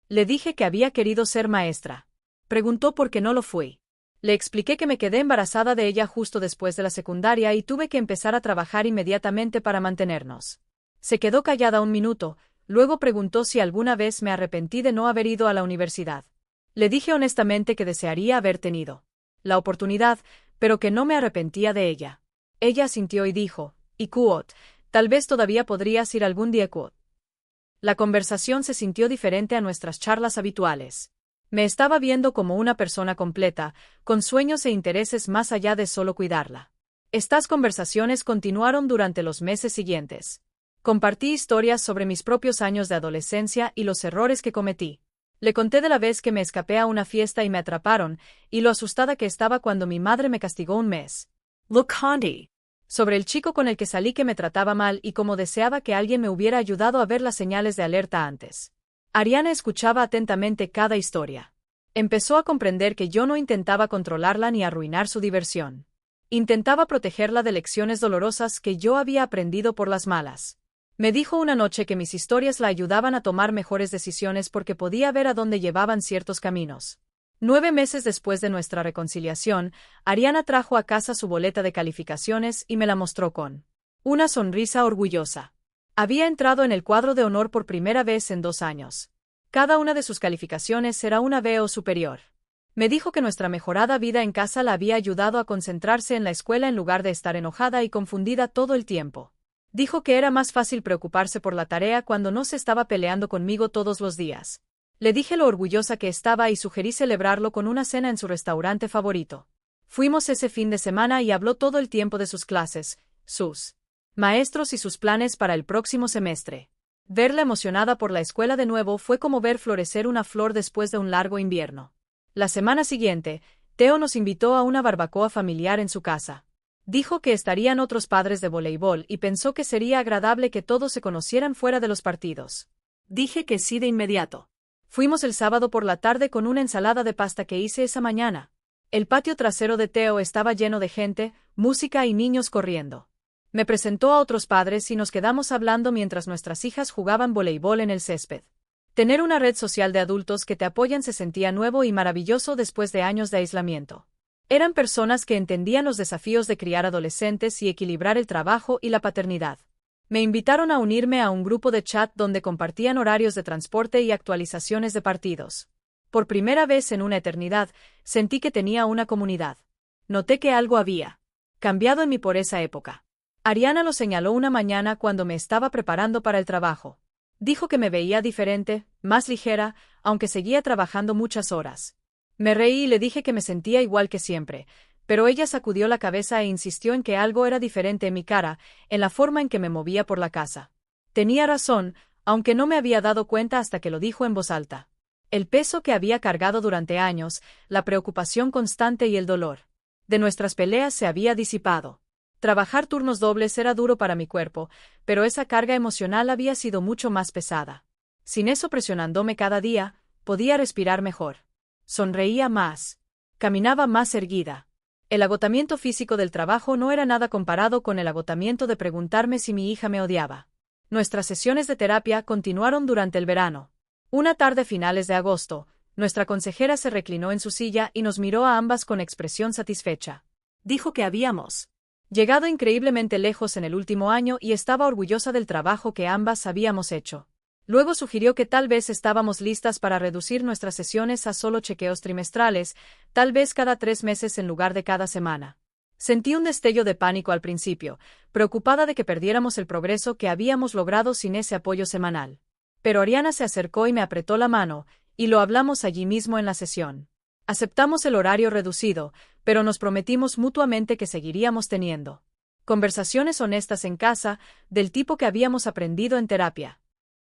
Le dije que había querido ser maestra. Preguntó por qué no lo fui. Le expliqué que me quedé embarazada de ella justo después de la secundaria y tuve que empezar a trabajar inmediatamente para mantenernos. Se quedó callada un minuto, luego preguntó si alguna vez me arrepentí de no haber ido a la universidad. Le dije honestamente que desearía haber tenido la oportunidad, pero que no me arrepentía de ella. Ella asintió y dijo, y quote, tal vez todavía podrías ir algún día quote. La conversación se sintió diferente a nuestras charlas habituales. Me estaba viendo como una persona completa, con sueños e intereses más allá de solo cuidarla. Estas conversaciones continuaron durante los meses siguientes. Compartí historias sobre mis propios años de adolescencia y los errores que cometí. Le conté de la vez que me escapé a una fiesta y me atraparon, y lo asustada que estaba cuando mi madre me castigó un mes. Look, Handy. Sobre el chico con el que salí que me trataba mal y cómo deseaba que alguien me hubiera ayudado a ver las señales de alerta antes. Ariana escuchaba atentamente cada historia. Empezó a comprender que yo no intentaba controlarla ni arruinar su diversión. Intentaba protegerla de lecciones dolorosas que yo había aprendido por las malas. Me dijo una noche que mis historias la ayudaban a tomar mejores decisiones porque podía ver a dónde llevaban ciertos caminos. 9 meses después de nuestra reconciliación, Ariana trajo a casa su boleta de calificaciones y me la mostró con una sonrisa orgullosa. Había entrado en el cuadro de honor por primera vez en 2 años. Cada una de sus calificaciones era una B o superior. Me dijo que nuestra mejorada vida en casa la había ayudado a concentrarse en la escuela en lugar de estar enojada y confundida todo el tiempo. Dijo que era más fácil preocuparse por la tarea cuando no se estaba peleando conmigo todos los días. Le dije lo orgullosa que estaba y sugerí celebrarlo con una cena en su restaurante favorito. Fuimos ese fin de semana y habló todo el tiempo de sus clases, sus maestros y sus planes para el próximo semestre. Verla emocionada por la escuela de nuevo fue como ver florecer una flor después de un largo invierno. La semana siguiente, Teo nos invitó a una barbacoa familiar en su casa. Dijo que estarían otros padres de voleibol y pensó que sería agradable que todos se conocieran fuera de los partidos. Dije que sí de inmediato. Fuimos el sábado por la tarde con una ensalada de pasta que hice esa mañana. El patio trasero de Teo estaba lleno de gente, música y niños corriendo. Me presentó a otros padres y nos quedamos hablando mientras nuestras hijas jugaban voleibol en el césped. Tener una red social de adultos que te apoyan se sentía nuevo y maravilloso después de años de aislamiento. Eran personas que entendían los desafíos de criar adolescentes y equilibrar el trabajo y la paternidad. Me invitaron a unirme a un grupo de chat donde compartían horarios de transporte y actualizaciones de partidos. Por primera vez en una eternidad, sentí que tenía una comunidad. Noté que algo había cambiado en mí por esa época. Ariana lo señaló una mañana cuando me estaba preparando para el trabajo. Dijo que me veía diferente, más ligera, aunque seguía trabajando muchas horas. Me reí y le dije que me sentía igual que siempre, pero ella sacudió la cabeza e insistió en que algo era diferente en mi cara, en la forma en que me movía por la casa. Tenía razón, aunque no me había dado cuenta hasta que lo dijo en voz alta. El peso que había cargado durante años, la preocupación constante y el dolor de nuestras peleas se había disipado. Trabajar turnos dobles era duro para mi cuerpo, pero esa carga emocional había sido mucho más pesada. Sin eso presionándome cada día, podía respirar mejor. Sonreía más. Caminaba más erguida. El agotamiento físico del trabajo no era nada comparado con el agotamiento de preguntarme si mi hija me odiaba. Nuestras sesiones de terapia continuaron durante el verano. Una tarde a finales de agosto, nuestra consejera se reclinó en su silla y nos miró a ambas con expresión satisfecha. Dijo que habíamos llegado increíblemente lejos en el último año y estaba orgullosa del trabajo que ambas habíamos hecho. Luego sugirió que tal vez estábamos listas para reducir nuestras sesiones a solo chequeos trimestrales, tal vez cada 3 meses en lugar de cada semana. Sentí un destello de pánico al principio, preocupada de que perdiéramos el progreso que habíamos logrado sin ese apoyo semanal. Pero Ariana se acercó y me apretó la mano, y lo hablamos allí mismo en la sesión. Aceptamos el horario reducido, pero nos prometimos mutuamente que seguiríamos teniendo conversaciones honestas en casa, del tipo que habíamos aprendido en terapia.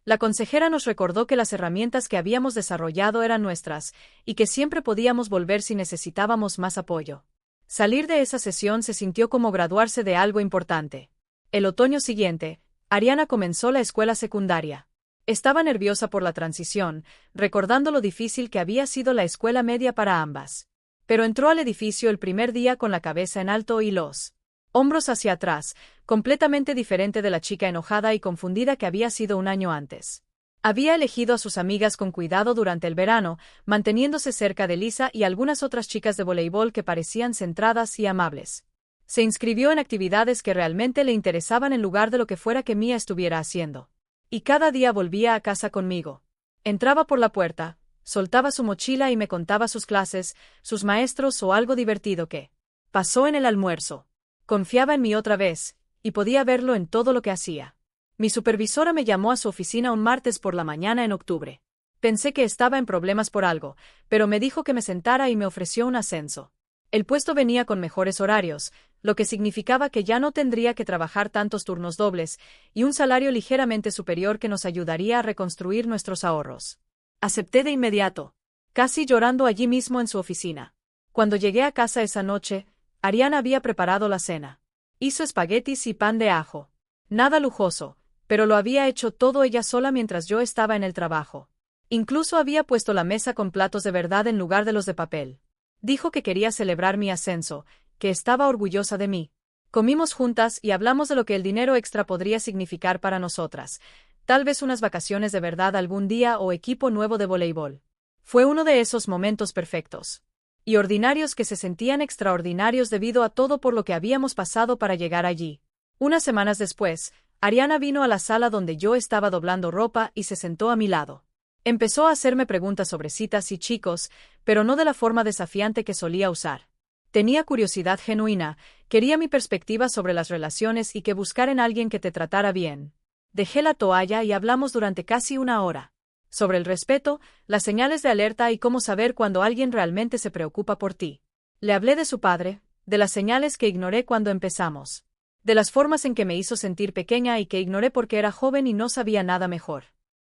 La consejera nos recordó que las herramientas que habíamos desarrollado eran nuestras, y que siempre podíamos volver si necesitábamos más apoyo. Salir de esa sesión se sintió como graduarse de algo importante. El otoño siguiente, Ariana comenzó la escuela secundaria. Estaba nerviosa por la transición, recordando lo difícil que había sido la escuela media para ambas. Pero entró al edificio el primer día con la cabeza en alto y los hombros hacia atrás, completamente diferente de la chica enojada y confundida que había sido un año antes. Había elegido a sus amigas con cuidado durante el verano, manteniéndose cerca de Lisa y algunas otras chicas de voleibol que parecían centradas y amables. Se inscribió en actividades que realmente le interesaban en lugar de lo que fuera que Mia estuviera haciendo. Y cada día volvía a casa conmigo. Entraba por la puerta, soltaba su mochila y me contaba sus clases, sus maestros o algo divertido que pasó en el almuerzo. Confiaba en mí otra vez, y podía verlo en todo lo que hacía. Mi supervisora me llamó a su oficina un martes por la mañana en octubre. Pensé que estaba en problemas por algo, pero me dijo que me sentara y me ofreció un ascenso. El puesto venía con mejores horarios, lo que significaba que ya no tendría que trabajar tantos turnos dobles, y un salario ligeramente superior que nos ayudaría a reconstruir nuestros ahorros. Acepté de inmediato, casi llorando allí mismo en su oficina. Cuando llegué a casa esa noche, Ariana había preparado la cena. Hizo espaguetis y pan de ajo. Nada lujoso, pero lo había hecho todo ella sola mientras yo estaba en el trabajo. Incluso había puesto la mesa con platos de verdad en lugar de los de papel. Dijo que quería celebrar mi ascenso, que estaba orgullosa de mí. Comimos juntas y hablamos de lo que el dinero extra podría significar para nosotras. Tal vez unas vacaciones de verdad algún día o equipo nuevo de voleibol. Fue uno de esos momentos perfectos y ordinarios que se sentían extraordinarios debido a todo por lo que habíamos pasado para llegar allí. Unas semanas después, Ariana vino a la sala donde yo estaba doblando ropa y se sentó a mi lado. Empezó a hacerme preguntas sobre citas y chicos, pero no de la forma desafiante que solía usar. Tenía curiosidad genuina, quería mi perspectiva sobre las relaciones y que buscar en alguien que te tratara bien. Dejé la toalla y hablamos durante casi una hora. Sobre el respeto, las señales de alerta y cómo saber cuando alguien realmente se preocupa por ti. Le hablé de su padre, de las señales que ignoré cuando empezamos, de las formas en que me hizo sentir pequeña y que ignoré porque era joven y no sabía nada mejor.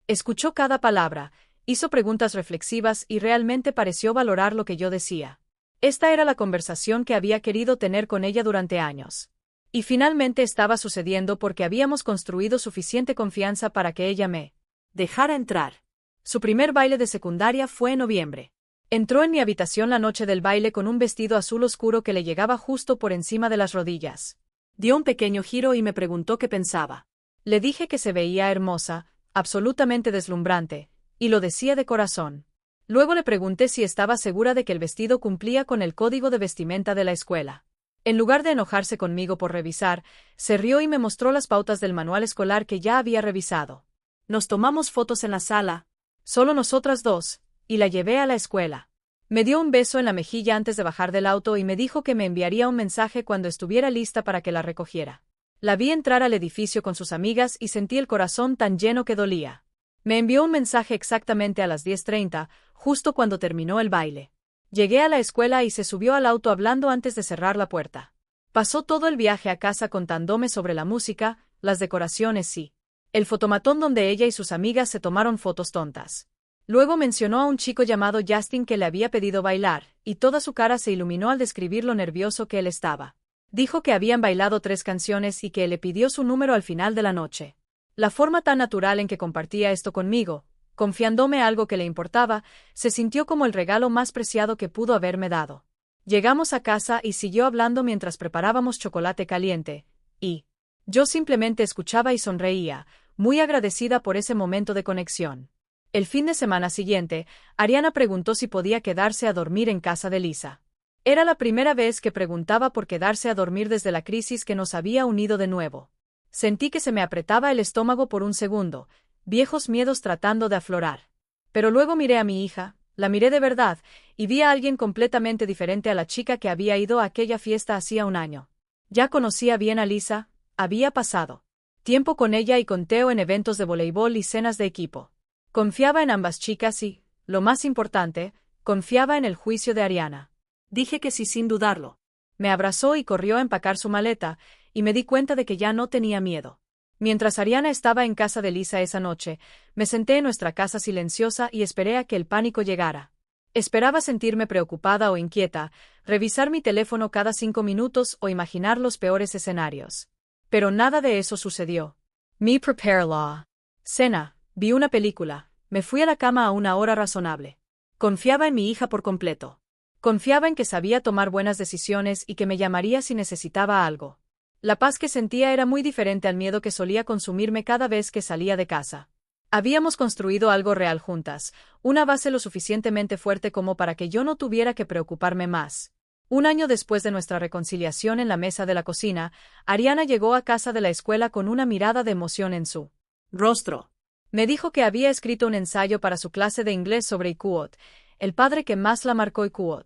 Escuchó cada palabra, hizo preguntas reflexivas y realmente pareció valorar lo que yo decía. Esta era la conversación que había querido tener con ella durante años. Y finalmente estaba sucediendo porque habíamos construido suficiente confianza para que ella me dejara entrar. Su primer baile de secundaria fue en noviembre. Entró en mi habitación la noche del baile con un vestido azul oscuro que le llegaba justo por encima de las rodillas. Dio un pequeño giro y me preguntó qué pensaba. Le dije que se veía hermosa, absolutamente deslumbrante, y lo decía de corazón. Luego le pregunté si estaba segura de que el vestido cumplía con el código de vestimenta de la escuela. En lugar de enojarse conmigo por revisar, se rió y me mostró las pautas del manual escolar que ya había revisado. Nos tomamos fotos en la sala, solo nosotras dos, y la llevé a la escuela. Me dio un beso en la mejilla antes de bajar del auto y me dijo que me enviaría un mensaje cuando estuviera lista para que la recogiera. La vi entrar al edificio con sus amigas y sentí el corazón tan lleno que dolía. Me envió un mensaje exactamente a las 10:30, justo cuando terminó el baile. Llegué a la escuela y se subió al auto hablando antes de cerrar la puerta. Pasó todo el viaje a casa contándome sobre la música, las decoraciones y el fotomatón donde ella y sus amigas se tomaron fotos tontas. Luego mencionó a un chico llamado Justin que le había pedido bailar, y toda su cara se iluminó al describir lo nervioso que él estaba. Dijo que habían bailado 3 canciones y que le pidió su número al final de la noche. La forma tan natural en que compartía esto conmigo, confiándome algo que le importaba, se sintió como el regalo más preciado que pudo haberme dado. Llegamos a casa y siguió hablando mientras preparábamos chocolate caliente, y yo simplemente escuchaba y sonreía, muy agradecida por ese momento de conexión. El fin de semana siguiente, Ariana preguntó si podía quedarse a dormir en casa de Lisa. Era la primera vez que preguntaba por quedarse a dormir desde la crisis que nos había unido de nuevo. Sentí que se me apretaba el estómago por un segundo, viejos miedos tratando de aflorar. Pero luego miré a mi hija, la miré de verdad, y vi a alguien completamente diferente a la chica que había ido a aquella fiesta hacía un año. Ya conocía bien a Lisa, había pasado tiempo con ella y con Theo en eventos de voleibol y cenas de equipo. Confiaba en ambas chicas y, lo más importante, confiaba en el juicio de Ariana. Dije que sí sin dudarlo. Me abrazó y corrió a empacar su maleta, y me di cuenta de que ya no tenía miedo. Mientras Ariana estaba en casa de Lisa esa noche, me senté en nuestra casa silenciosa y esperé a que el pánico llegara. Esperaba sentirme preocupada o inquieta, revisar mi teléfono cada 5 minutos o imaginar los peores escenarios. Pero nada de eso sucedió. Me prepare la cena, vi una película, me fui a la cama a una hora razonable. Confiaba en mi hija por completo. Confiaba en que sabía tomar buenas decisiones y que me llamaría si necesitaba algo. La paz que sentía era muy diferente al miedo que solía consumirme cada vez que salía de casa. Habíamos construido algo real juntas, una base lo suficientemente fuerte como para que yo no tuviera que preocuparme más. Un año después de nuestra reconciliación en la mesa de la cocina, Ariana llegó a casa de la escuela con una mirada de emoción en su Rostro. Me dijo que había escrito un ensayo para su clase de inglés sobre Ikuot, el padre que más la marcó Ikuot.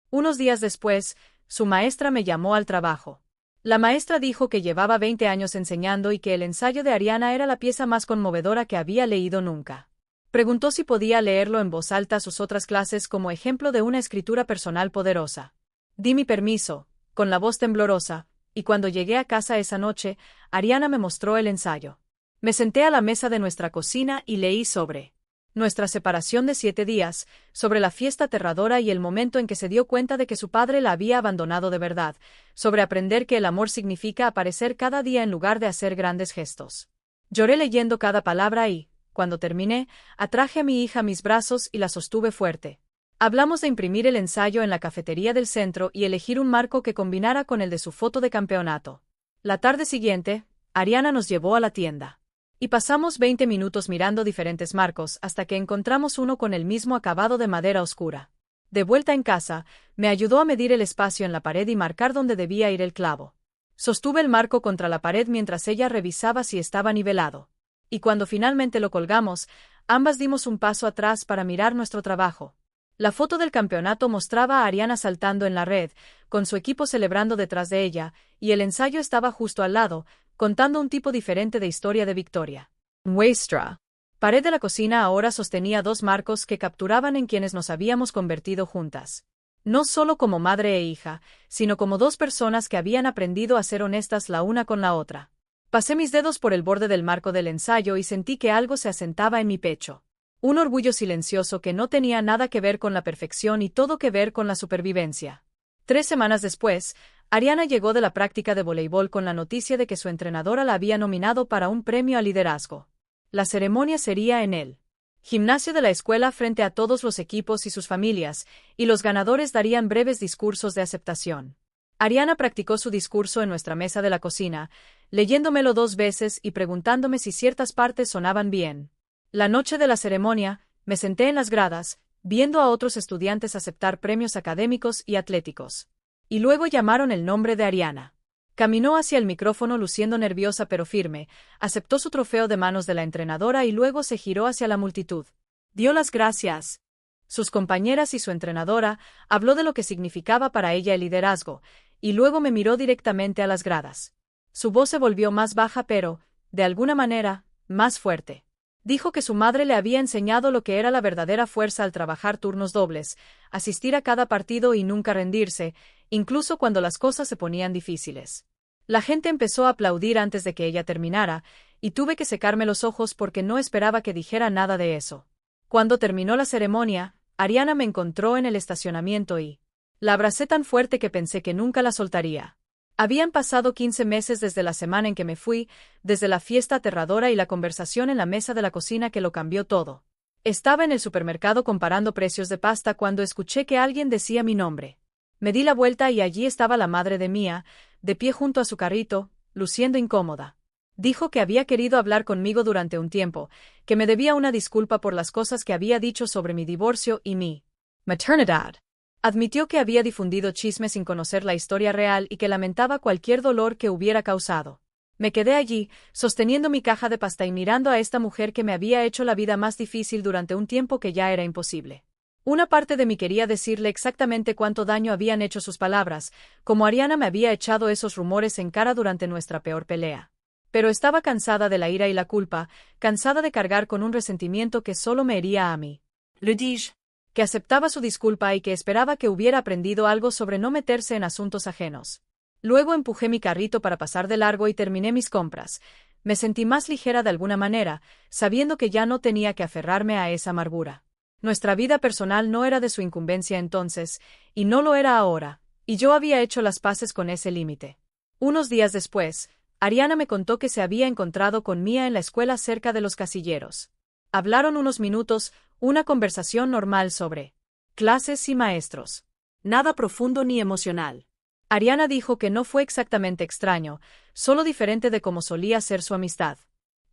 Unos días después, su maestra me llamó al trabajo. La maestra dijo que llevaba 20 años enseñando y que el ensayo de Ariana era la pieza más conmovedora que había leído nunca. Preguntó si podía leerlo en voz alta a sus otras clases como ejemplo de una escritura personal poderosa. Di mi permiso, con la voz temblorosa, y cuando llegué a casa esa noche, Ariana me mostró el ensayo. Me senté a la mesa de nuestra cocina y leí sobre nuestra separación de 7 días, sobre la fiesta aterradora y el momento en que se dio cuenta de que su padre la había abandonado de verdad, sobre aprender que el amor significa aparecer cada día en lugar de hacer grandes gestos. Lloré leyendo cada palabra y, cuando terminé, atraje a mi hija a mis brazos y la sostuve fuerte. Hablamos de imprimir el ensayo en la cafetería del centro y elegir un marco que combinara con el de su foto de campeonato. La tarde siguiente, Ariana nos llevó a la tienda. Y pasamos 20 minutos mirando diferentes marcos hasta que encontramos uno con el mismo acabado de madera oscura. De vuelta en casa, me ayudó a medir el espacio en la pared y marcar dónde debía ir el clavo. Sostuve el marco contra la pared mientras ella revisaba si estaba nivelado. Y cuando finalmente lo colgamos, ambas dimos un paso atrás para mirar nuestro trabajo. La foto del campeonato mostraba a Ariana saltando en la red, con su equipo celebrando detrás de ella, y el ensayo estaba justo al lado, contando un tipo diferente de historia de victoria. Nuestra pared de la cocina ahora sostenía 2 marcos que capturaban en quienes nos habíamos convertido juntas. No solo como madre e hija, sino como 2 personas que habían aprendido a ser honestas la una con la otra. Pasé mis dedos por el borde del marco del ensayo y sentí que algo se asentaba en mi pecho. Un orgullo silencioso que no tenía nada que ver con la perfección y todo que ver con la supervivencia. 3 semanas después, Ariana llegó de la práctica de voleibol con la noticia de que su entrenadora la había nominado para un premio a liderazgo. La ceremonia sería en el gimnasio de la escuela frente a todos los equipos y sus familias, y los ganadores darían breves discursos de aceptación. Ariana practicó su discurso en nuestra mesa de la cocina, leyéndomelo 2 veces y preguntándome si ciertas partes sonaban bien. La noche de la ceremonia, me senté en las gradas, viendo a otros estudiantes aceptar premios académicos y atléticos. Y luego llamaron el nombre de Ariana. Caminó hacia el micrófono luciendo nerviosa pero firme, aceptó su trofeo de manos de la entrenadora y luego se giró hacia la multitud. Dio las gracias. Sus compañeras y su entrenadora, habló de lo que significaba para ella el liderazgo, y luego me miró directamente a las gradas. Su voz se volvió más baja pero, de alguna manera, más fuerte. Dijo que su madre le había enseñado lo que era la verdadera fuerza al trabajar turnos dobles, asistir a cada partido y nunca rendirse, incluso cuando las cosas se ponían difíciles. La gente empezó a aplaudir antes de que ella terminara, y tuve que secarme los ojos porque no esperaba que dijera nada de eso. Cuando terminó la ceremonia, Ariana me encontró en el estacionamiento y la abracé tan fuerte que pensé que nunca la soltaría. Habían pasado 15 meses desde la semana en que me fui, desde la fiesta aterradora y la conversación en la mesa de la cocina que lo cambió todo. Estaba en el supermercado comparando precios de pasta cuando escuché que alguien decía mi nombre. Me di la vuelta y allí estaba la madre de Mia, de pie junto a su carrito, luciendo incómoda. Dijo que había querido hablar conmigo durante un tiempo, que me debía una disculpa por las cosas que había dicho sobre mi divorcio y mi maternidad. Admitió que había difundido chismes sin conocer la historia real y que lamentaba cualquier dolor que hubiera causado. Me quedé allí, sosteniendo mi caja de pasta y mirando a esta mujer que me había hecho la vida más difícil durante un tiempo que ya era imposible. Una parte de mí quería decirle exactamente cuánto daño habían hecho sus palabras, como Ariana me había echado esos rumores en cara durante nuestra peor pelea. Pero estaba cansada de la ira y la culpa, cansada de cargar con un resentimiento que solo me hería a mí. Le dije Que aceptaba su disculpa y que esperaba que hubiera aprendido algo sobre no meterse en asuntos ajenos. Luego empujé mi carrito para pasar de largo y terminé mis compras. Me sentí más ligera de alguna manera, sabiendo que ya no tenía que aferrarme a esa amargura. Nuestra vida personal no era de su incumbencia entonces, y no lo era ahora, y yo había hecho las paces con ese límite. Unos días después, Ariana me contó que se había encontrado con Mia en la escuela cerca de los casilleros. Hablaron unos minutos, una conversación normal sobre clases y maestros. nada profundo ni emocional. Ariana dijo que no fue exactamente extraño, solo diferente de cómo solía ser su amistad.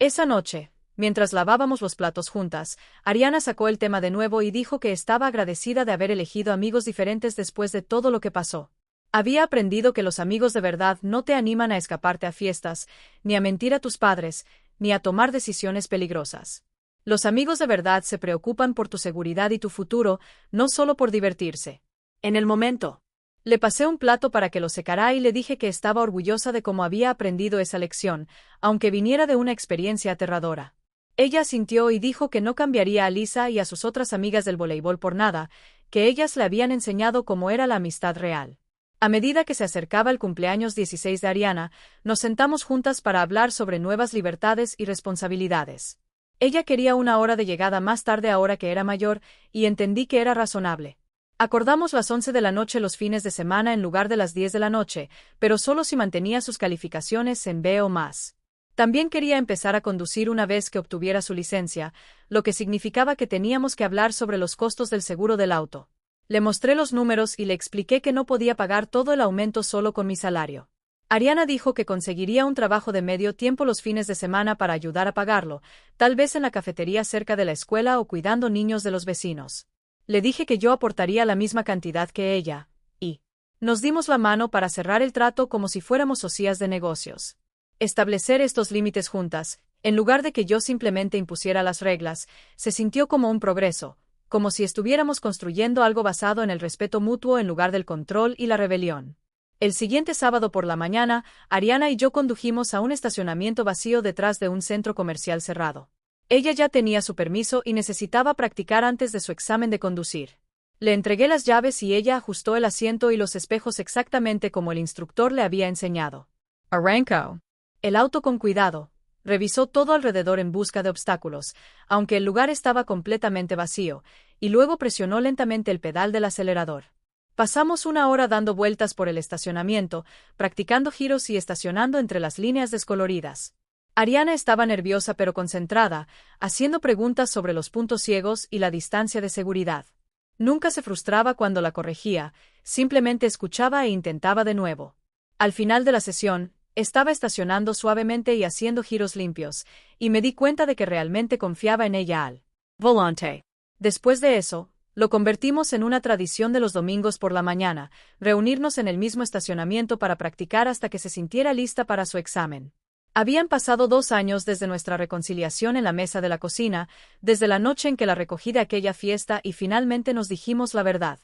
Esa noche, mientras lavábamos los platos juntas, Ariana sacó el tema de nuevo y dijo que estaba agradecida de haber elegido amigos diferentes después de todo lo que pasó. Había aprendido que los amigos de verdad no te animan a escaparte a fiestas, ni a mentir a tus padres, ni a tomar decisiones peligrosas. Los amigos de verdad se preocupan por tu seguridad y tu futuro, no solo por divertirse. En el momento, Le pasé un plato para que lo secara y le dije que estaba orgullosa de cómo había aprendido esa lección, aunque viniera de una experiencia aterradora. Ella asintió y dijo que no cambiaría a Lisa y a sus otras amigas del voleibol por nada, que ellas le habían enseñado cómo era la amistad real. A medida que se acercaba el cumpleaños 16 de Ariana, nos sentamos juntas para hablar sobre nuevas libertades y responsabilidades. Ella quería una hora de llegada más tarde ahora que era mayor, y entendí que era razonable. Acordamos las 11 de la noche los fines de semana en lugar de las 10 de la noche, pero solo si mantenía sus calificaciones en B o más. También quería empezar a conducir una vez que obtuviera su licencia, lo que significaba que teníamos que hablar sobre los costos del seguro del auto. Le mostré los números y le expliqué que no podía pagar todo el aumento solo con mi salario. Ariana dijo que conseguiría un trabajo de medio tiempo los fines de semana para ayudar a pagarlo, tal vez en la cafetería cerca de la escuela o cuidando niños de los vecinos. Le dije que yo aportaría la misma cantidad que ella, y nos dimos la mano para cerrar el trato como si fuéramos socias de negocios. Establecer estos límites juntas, en lugar de que yo simplemente impusiera las reglas, se sintió como un progreso, como si estuviéramos construyendo algo basado en el respeto mutuo en lugar del control y la rebelión. El siguiente sábado por la mañana, Ariana y yo condujimos a un estacionamiento vacío detrás de un centro comercial cerrado. Ella ya tenía su permiso y necesitaba practicar antes de su examen de conducir. Le entregué las llaves y ella ajustó el asiento y los espejos exactamente como el instructor le había enseñado. Arrancó el auto con cuidado, revisó todo alrededor en busca de obstáculos, aunque el lugar estaba completamente vacío, y luego presionó lentamente el pedal del acelerador. Pasamos una hora dando vueltas por el estacionamiento, practicando giros y estacionando entre las líneas descoloridas. Ariana estaba nerviosa pero concentrada, haciendo preguntas sobre los puntos ciegos y la distancia de seguridad. Nunca se frustraba cuando la corregía, simplemente escuchaba e intentaba de nuevo. Al final de la sesión, estaba estacionando suavemente y haciendo giros limpios, y me di cuenta de que realmente confiaba en ella al volante. Después de eso, lo convertimos en una tradición de los domingos por la mañana, reunirnos en el mismo estacionamiento para practicar hasta que se sintiera lista para su examen. Habían pasado 2 años desde nuestra reconciliación en la mesa de la cocina, desde la noche en que la recogí de aquella fiesta y finalmente nos dijimos la verdad.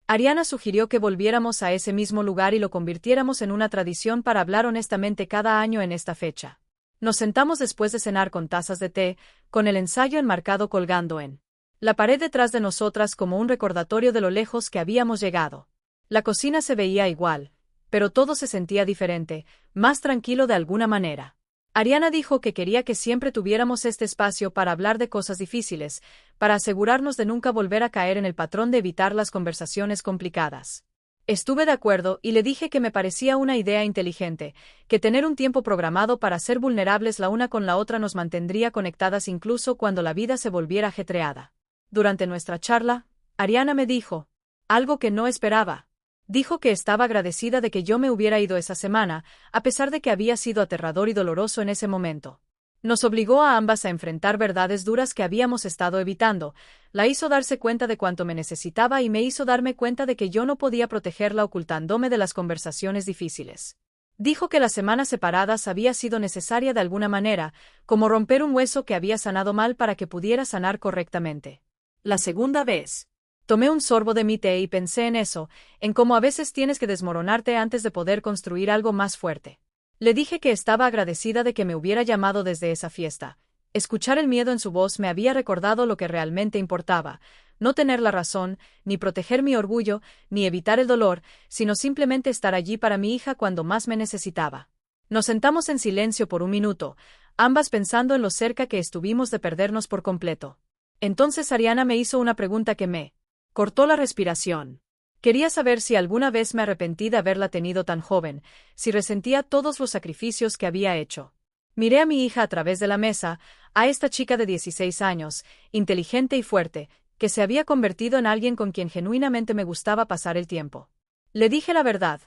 Ariana sugirió que volviéramos a ese mismo lugar y lo convirtiéramos en una tradición para hablar honestamente cada año en esta fecha. Nos sentamos después de cenar con tazas de té, con el ensayo enmarcado colgando en la pared detrás de nosotras como un recordatorio de lo lejos que habíamos llegado. La cocina se veía igual, pero todo se sentía diferente, más tranquilo de alguna manera. Ariana dijo que quería que siempre tuviéramos este espacio para hablar de cosas difíciles, para asegurarnos de nunca volver a caer en el patrón de evitar las conversaciones complicadas. Estuve de acuerdo y le dije que me parecía una idea inteligente, que tener un tiempo programado para ser vulnerables la una con la otra nos mantendría conectadas incluso cuando la vida se volviera ajetreada. Durante nuestra charla, Ariana me dijo algo que no esperaba. Dijo que estaba agradecida de que yo me hubiera ido esa semana, a pesar de que había sido aterrador y doloroso en ese momento. Nos obligó a ambas a enfrentar verdades duras que habíamos estado evitando, la hizo darse cuenta de cuánto me necesitaba y me hizo darme cuenta de que yo no podía protegerla ocultándome de las conversaciones difíciles. Dijo que las semanas separadas había sido necesaria de alguna manera, como romper un hueso que había sanado mal para que pudiera sanar correctamente. La segunda vez. Tomé un sorbo de mi té y pensé en eso, en cómo a veces tienes que desmoronarte antes de poder construir algo más fuerte. Le dije que estaba agradecida de que me hubiera llamado desde esa fiesta. Escuchar el miedo en su voz me había recordado lo que realmente importaba, no tener la razón, ni proteger mi orgullo, ni evitar el dolor, sino simplemente estar allí para mi hija cuando más me necesitaba. Nos sentamos en silencio por un minuto, ambas pensando en lo cerca que estuvimos de perdernos por completo. Entonces Ariana me hizo una pregunta que me cortó la respiración. Quería saber si alguna vez me arrepentí de haberla tenido tan joven, si resentía todos los sacrificios que había hecho. Miré a mi hija a través de la mesa, a esta chica de 16 años, inteligente y fuerte, que se había convertido en alguien con quien genuinamente me gustaba pasar el tiempo. Le dije la verdad,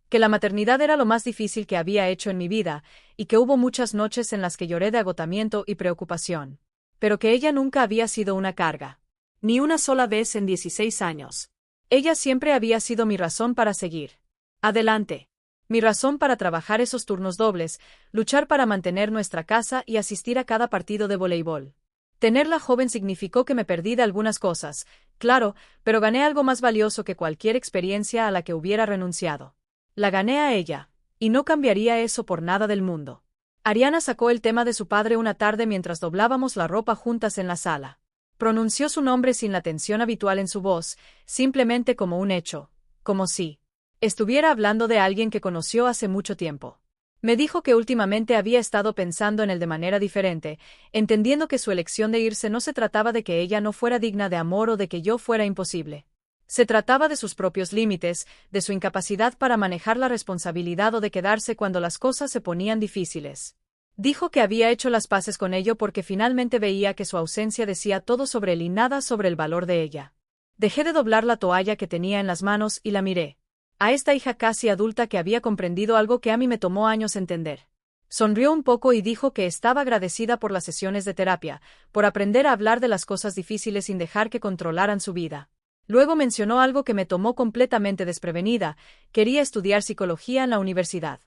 que la maternidad era lo más difícil que había hecho en mi vida, y que hubo muchas noches en las que lloré de agotamiento y preocupación. Pero que ella nunca había sido una carga. Ni una sola vez en 16 años. Ella siempre había sido mi razón para seguir adelante. Mi razón para trabajar esos turnos dobles, luchar para mantener nuestra casa y asistir a cada partido de voleibol. Tenerla joven significó que me perdí de algunas cosas, claro, pero gané algo más valioso que cualquier experiencia a la que hubiera renunciado. La gané a ella, y no cambiaría eso por nada del mundo. Ariana sacó el tema de su padre una tarde mientras doblábamos la ropa juntas en la sala. Pronunció su nombre sin la tensión habitual en su voz, simplemente como un hecho, como si estuviera hablando de alguien que conoció hace mucho tiempo. Me dijo que últimamente había estado pensando en él de manera diferente, entendiendo que su elección de irse no se trataba de que ella no fuera digna de amor o de que yo fuera imposible. Se trataba de sus propios límites, de su incapacidad para manejar la responsabilidad o de quedarse cuando las cosas se ponían difíciles. Dijo que había hecho las paces con ello porque finalmente veía que su ausencia decía todo sobre él y nada sobre el valor de ella. Dejé de doblar la toalla que tenía en las manos y la miré. A esta hija casi adulta que había comprendido algo que a mí me tomó años entender. Sonrió un poco y dijo que estaba agradecida por las sesiones de terapia, por aprender a hablar de las cosas difíciles sin dejar que controlaran su vida. Luego mencionó algo que me tomó completamente desprevenida: quería estudiar psicología en la universidad.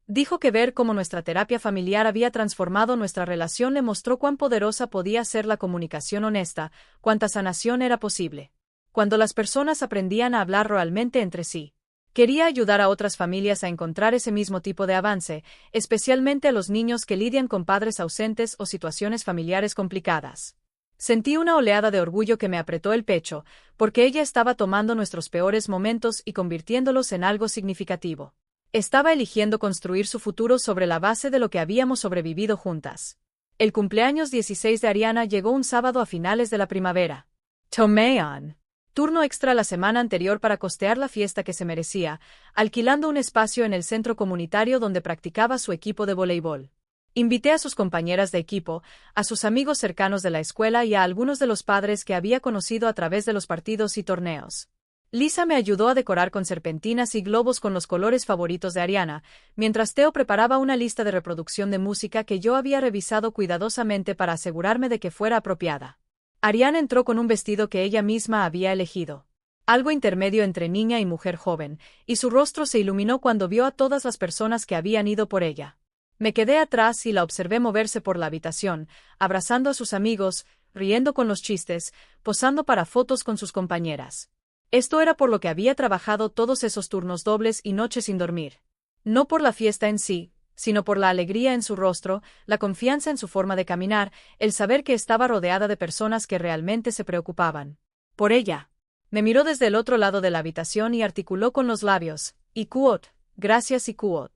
Dijo que ver cómo nuestra terapia familiar había transformado nuestra relación le mostró cuán poderosa podía ser la comunicación honesta, cuánta sanación era posible cuando las personas aprendían a hablar realmente entre sí. Quería ayudar a otras familias a encontrar ese mismo tipo de avance, especialmente a los niños que lidian con padres ausentes o situaciones familiares complicadas. Sentí una oleada de orgullo que me apretó el pecho, porque ella estaba tomando nuestros peores momentos y convirtiéndolos en algo significativo. Estaba eligiendo construir su futuro sobre la base de lo que habíamos sobrevivido juntas. El cumpleaños 16 de Ariana llegó un sábado a finales de la primavera. Tomé un turno extra la semana anterior para costear la fiesta que se merecía, alquilando un espacio en el centro comunitario donde practicaba su equipo de voleibol. Invité a sus compañeras de equipo, a sus amigos cercanos de la escuela y a algunos de los padres que había conocido a través de los partidos y torneos. Lisa me ayudó a decorar con serpentinas y globos con los colores favoritos de Ariana, mientras Theo preparaba una lista de reproducción de música que yo había revisado cuidadosamente para asegurarme de que fuera apropiada. Ariana entró con un vestido que ella misma había elegido, algo intermedio entre niña y mujer joven, y su rostro se iluminó cuando vio a todas las personas que habían ido por ella. Me quedé atrás y la observé moverse por la habitación, abrazando a sus amigos, riendo con los chistes, posando para fotos con sus compañeras. Esto era por lo que había trabajado todos esos turnos dobles y noches sin dormir. No por la fiesta en sí, sino por la alegría en su rostro, la confianza en su forma de caminar, el saber que estaba rodeada de personas que realmente se preocupaban por ella. Me miró desde el otro lado de la habitación y articuló con los labios: Ikuot, gracias Ikuot.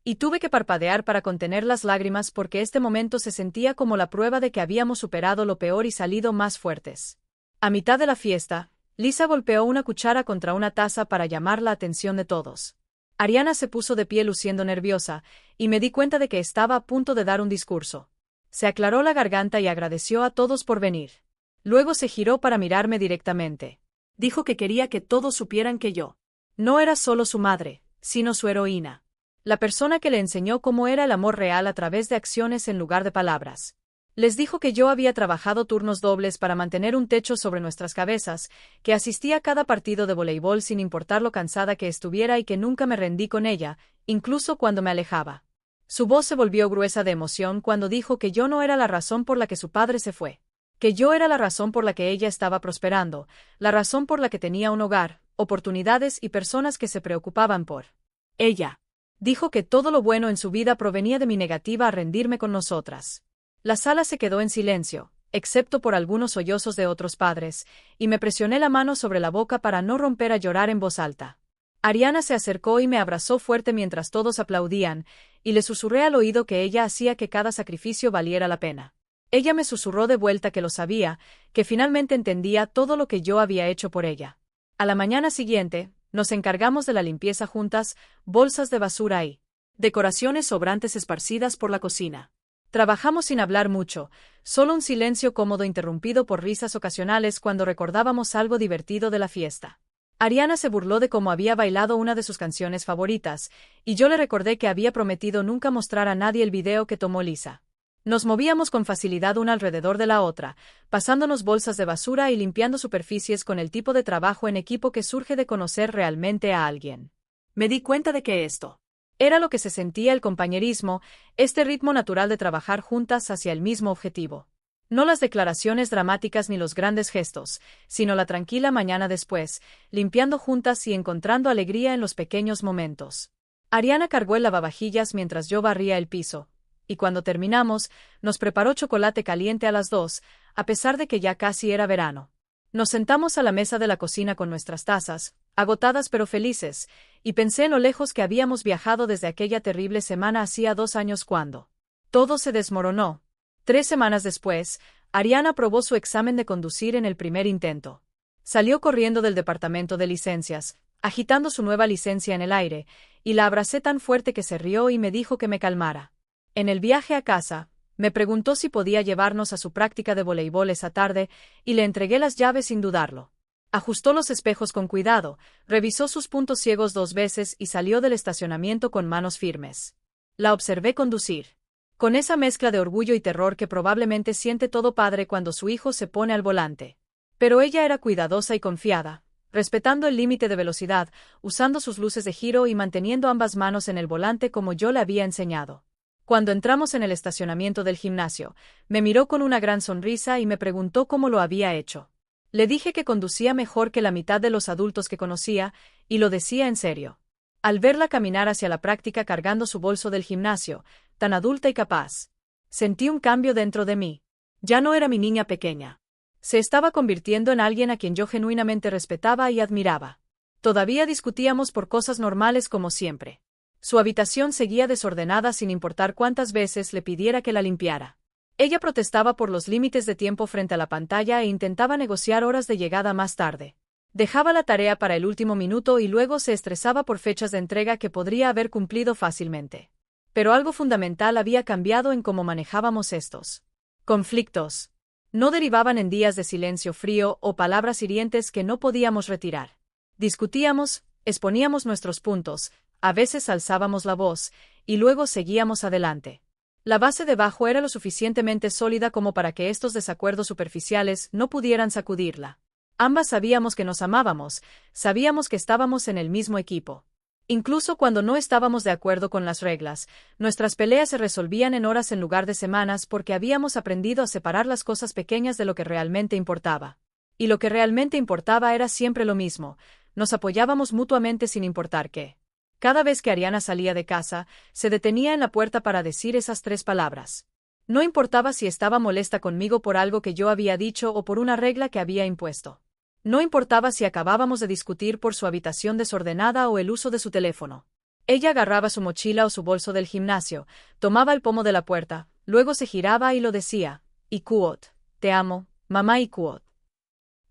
Y tuve que parpadear para contener las lágrimas porque este momento se sentía como la prueba de que habíamos superado lo peor y salido más fuertes. A mitad de la fiesta, Lisa golpeó una cuchara contra una taza para llamar la atención de todos. Ariana se puso de pie luciendo nerviosa, y me di cuenta de que estaba a punto de dar un discurso. Se aclaró la garganta y agradeció a todos por venir. Luego se giró para mirarme directamente. Dijo que quería que todos supieran que yo No era solo su madre, sino su heroína. La persona que le enseñó cómo era el amor real a través de acciones en lugar de palabras. Les dijo que yo había trabajado turnos dobles para mantener un techo sobre nuestras cabezas, que asistía a cada partido de voleibol sin importar lo cansada que estuviera y que nunca me rendí con ella, incluso cuando me alejaba. Su voz se volvió gruesa de emoción cuando dijo que yo no era la razón por la que su padre se fue. Que yo era la razón por la que ella estaba prosperando, la razón por la que tenía un hogar, oportunidades y personas que se preocupaban por ella. Dijo que todo lo bueno en su vida provenía de mi negativa a rendirme con nosotras. La sala se quedó en silencio, excepto por algunos sollozos de otros padres, y me presioné la mano sobre la boca para no romper a llorar en voz alta. Ariana se acercó y me abrazó fuerte mientras todos aplaudían, y le susurré al oído que ella hacía que cada sacrificio valiera la pena. Ella me susurró de vuelta que lo sabía, que finalmente entendía todo lo que yo había hecho por ella. A la mañana siguiente, nos encargamos de la limpieza juntas, bolsas de basura y decoraciones sobrantes esparcidas por la cocina. Trabajamos sin hablar mucho, solo un silencio cómodo interrumpido por risas ocasionales cuando recordábamos algo divertido de la fiesta. Ariana se burló de cómo había bailado una de sus canciones favoritas, y yo le recordé que había prometido nunca mostrar a nadie el video que tomó Lisa. Nos movíamos con facilidad una alrededor de la otra, pasándonos bolsas de basura y limpiando superficies con el tipo de trabajo en equipo que surge de conocer realmente a alguien. Me di cuenta de que esto era lo que se sentía el compañerismo, este ritmo natural de trabajar juntas hacia el mismo objetivo. No las declaraciones dramáticas ni los grandes gestos, sino la tranquila mañana después, limpiando juntas y encontrando alegría en los pequeños momentos. Ariana cargó el lavavajillas mientras yo barría el piso, y cuando terminamos, nos preparó chocolate caliente a las 2, a pesar de que ya casi era verano. Nos sentamos a la mesa de la cocina con nuestras tazas, agotadas pero felices, y pensé en lo lejos que habíamos viajado desde aquella terrible semana hacía 2 años cuando todo se desmoronó. 3 semanas después, Ariana aprobó su examen de conducir en el primer intento. Salió corriendo del departamento de licencias, agitando su nueva licencia en el aire, y la abracé tan fuerte que se rió y me dijo que me calmara. En el viaje a casa, me preguntó si podía llevarnos a su práctica de voleibol esa tarde, y le entregué las llaves sin dudarlo. Ajustó los espejos con cuidado, revisó sus puntos ciegos 2 veces y salió del estacionamiento con manos firmes. La observé conducir. Con esa mezcla de orgullo y terror que probablemente siente todo padre cuando su hijo se pone al volante. Pero ella era cuidadosa y confiada, respetando el límite de velocidad, usando sus luces de giro y manteniendo ambas manos en el volante como yo le había enseñado. Cuando entramos en el estacionamiento del gimnasio, me miró con una gran sonrisa y me preguntó cómo lo había hecho. Le dije que conducía mejor que la mitad de los adultos que conocía, y lo decía en serio. Al verla caminar hacia la práctica cargando su bolso del gimnasio, tan adulta y capaz, sentí un cambio dentro de mí. Ya no era mi niña pequeña. Se estaba convirtiendo en alguien a quien yo genuinamente respetaba y admiraba. Todavía discutíamos por cosas normales como siempre. Su habitación seguía desordenada sin importar cuántas veces le pidiera que la limpiara. Ella protestaba por los límites de tiempo frente a la pantalla e intentaba negociar horas de llegada más tarde. Dejaba la tarea para el último minuto y luego se estresaba por fechas de entrega que podría haber cumplido fácilmente. Pero algo fundamental había cambiado en cómo manejábamos estos conflictos. No derivaban en días de silencio frío o palabras hirientes que no podíamos retirar. Discutíamos, exponíamos nuestros puntos, a veces alzábamos la voz, y luego seguíamos adelante. La base debajo era lo suficientemente sólida como para que estos desacuerdos superficiales no pudieran sacudirla. Ambas sabíamos que nos amábamos, sabíamos que estábamos en el mismo equipo. Incluso cuando no estábamos de acuerdo con las reglas, nuestras peleas se resolvían en horas en lugar de semanas porque habíamos aprendido a separar las cosas pequeñas de lo que realmente importaba. Y lo que realmente importaba era siempre lo mismo, nos apoyábamos mutuamente sin importar qué. Cada vez que Ariana salía de casa, se detenía en la puerta para decir esas 3 palabras. No importaba si estaba molesta conmigo por algo que yo había dicho o por una regla que había impuesto. No importaba si acabábamos de discutir por su habitación desordenada o el uso de su teléfono. Ella agarraba su mochila o su bolso del gimnasio, tomaba el pomo de la puerta, luego se giraba y lo decía, Ikuot, te amo, mamá Ikuot.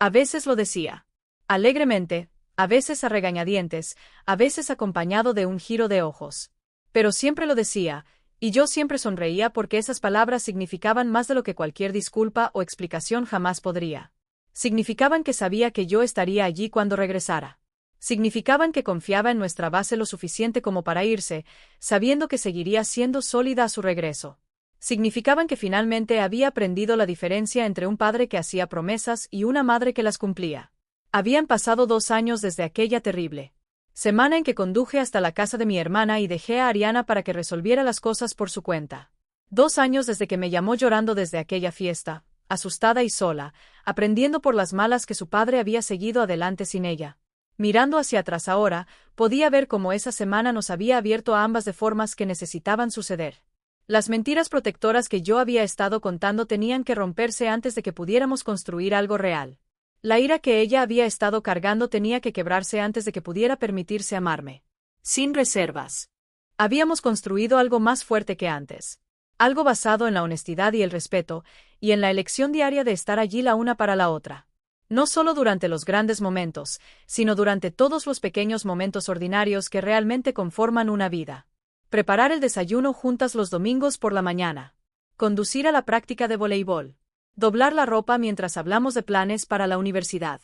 A veces lo decía alegremente, a veces a regañadientes, a veces acompañado de un giro de ojos. Pero siempre lo decía, y yo siempre sonreía porque esas palabras significaban más de lo que cualquier disculpa o explicación jamás podría. Significaban que sabía que yo estaría allí cuando regresara. Significaban que confiaba en nuestra base lo suficiente como para irse, sabiendo que seguiría siendo sólida a su regreso. Significaban que finalmente había aprendido la diferencia entre un padre que hacía promesas y una madre que las cumplía. Habían pasado 2 años desde aquella terrible semana en que conduje hasta la casa de mi hermana y dejé a Ariana para que resolviera las cosas por su cuenta. 2 años desde que me llamó llorando desde aquella fiesta, asustada y sola, aprendiendo por las malas que su padre había seguido adelante sin ella. Mirando hacia atrás ahora, podía ver cómo esa semana nos había abierto a ambas de formas que necesitaban suceder. Las mentiras protectoras que yo había estado contando tenían que romperse antes de que pudiéramos construir algo real. La ira que ella había estado cargando tenía que quebrarse antes de que pudiera permitirse amarme. Sin reservas. Habíamos construido algo más fuerte que antes. Algo basado en la honestidad y el respeto, y en la elección diaria de estar allí la una para la otra. No solo durante los grandes momentos, sino durante todos los pequeños momentos ordinarios que realmente conforman una vida. Preparar el desayuno juntas los domingos por la mañana. Conducir a la práctica de voleibol. Doblar la ropa mientras hablamos de planes para la universidad.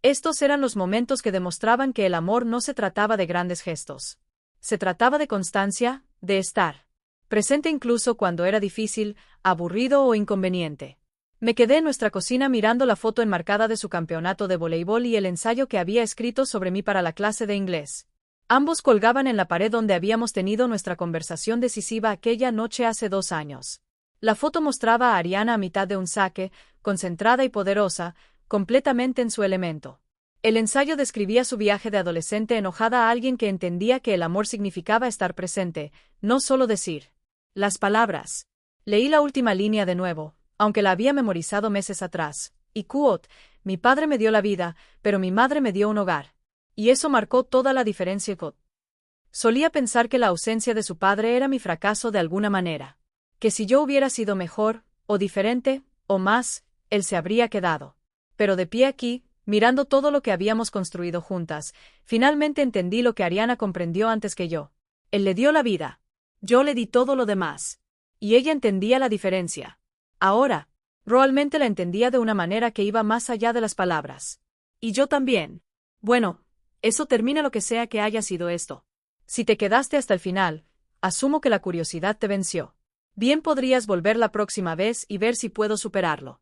Estos eran los momentos que demostraban que el amor no se trataba de grandes gestos. Se trataba de constancia, de estar presente incluso cuando era difícil, aburrido o inconveniente. Me quedé en nuestra cocina mirando la foto enmarcada de su campeonato de voleibol y el ensayo que había escrito sobre mí para la clase de inglés. Ambos colgaban en la pared donde habíamos tenido nuestra conversación decisiva aquella noche hace 2 años. La foto mostraba a Ariana a mitad de un saque, concentrada y poderosa, completamente en su elemento. El ensayo describía su viaje de adolescente enojada a alguien que entendía que el amor significaba estar presente, no solo decir las palabras. Leí la última línea de nuevo, aunque la había memorizado meses atrás, y quote, mi padre me dio la vida, pero mi madre me dio un hogar. Y eso marcó toda la diferencia. Solía pensar que la ausencia de su padre era mi fracaso de alguna manera. Que si yo hubiera sido mejor, o diferente, o más, él se habría quedado. Pero de pie aquí, mirando todo lo que habíamos construido juntas, finalmente entendí lo que Ariana comprendió antes que yo. Él le dio la vida. Yo le di todo lo demás. Y ella entendía la diferencia. Ahora, realmente la entendía de una manera que iba más allá de las palabras. Y yo también. Bueno, eso termina lo que sea que haya sido esto. Si te quedaste hasta el final, asumo que la curiosidad te venció. Bien podrías volver la próxima vez y ver si puedo superarlo.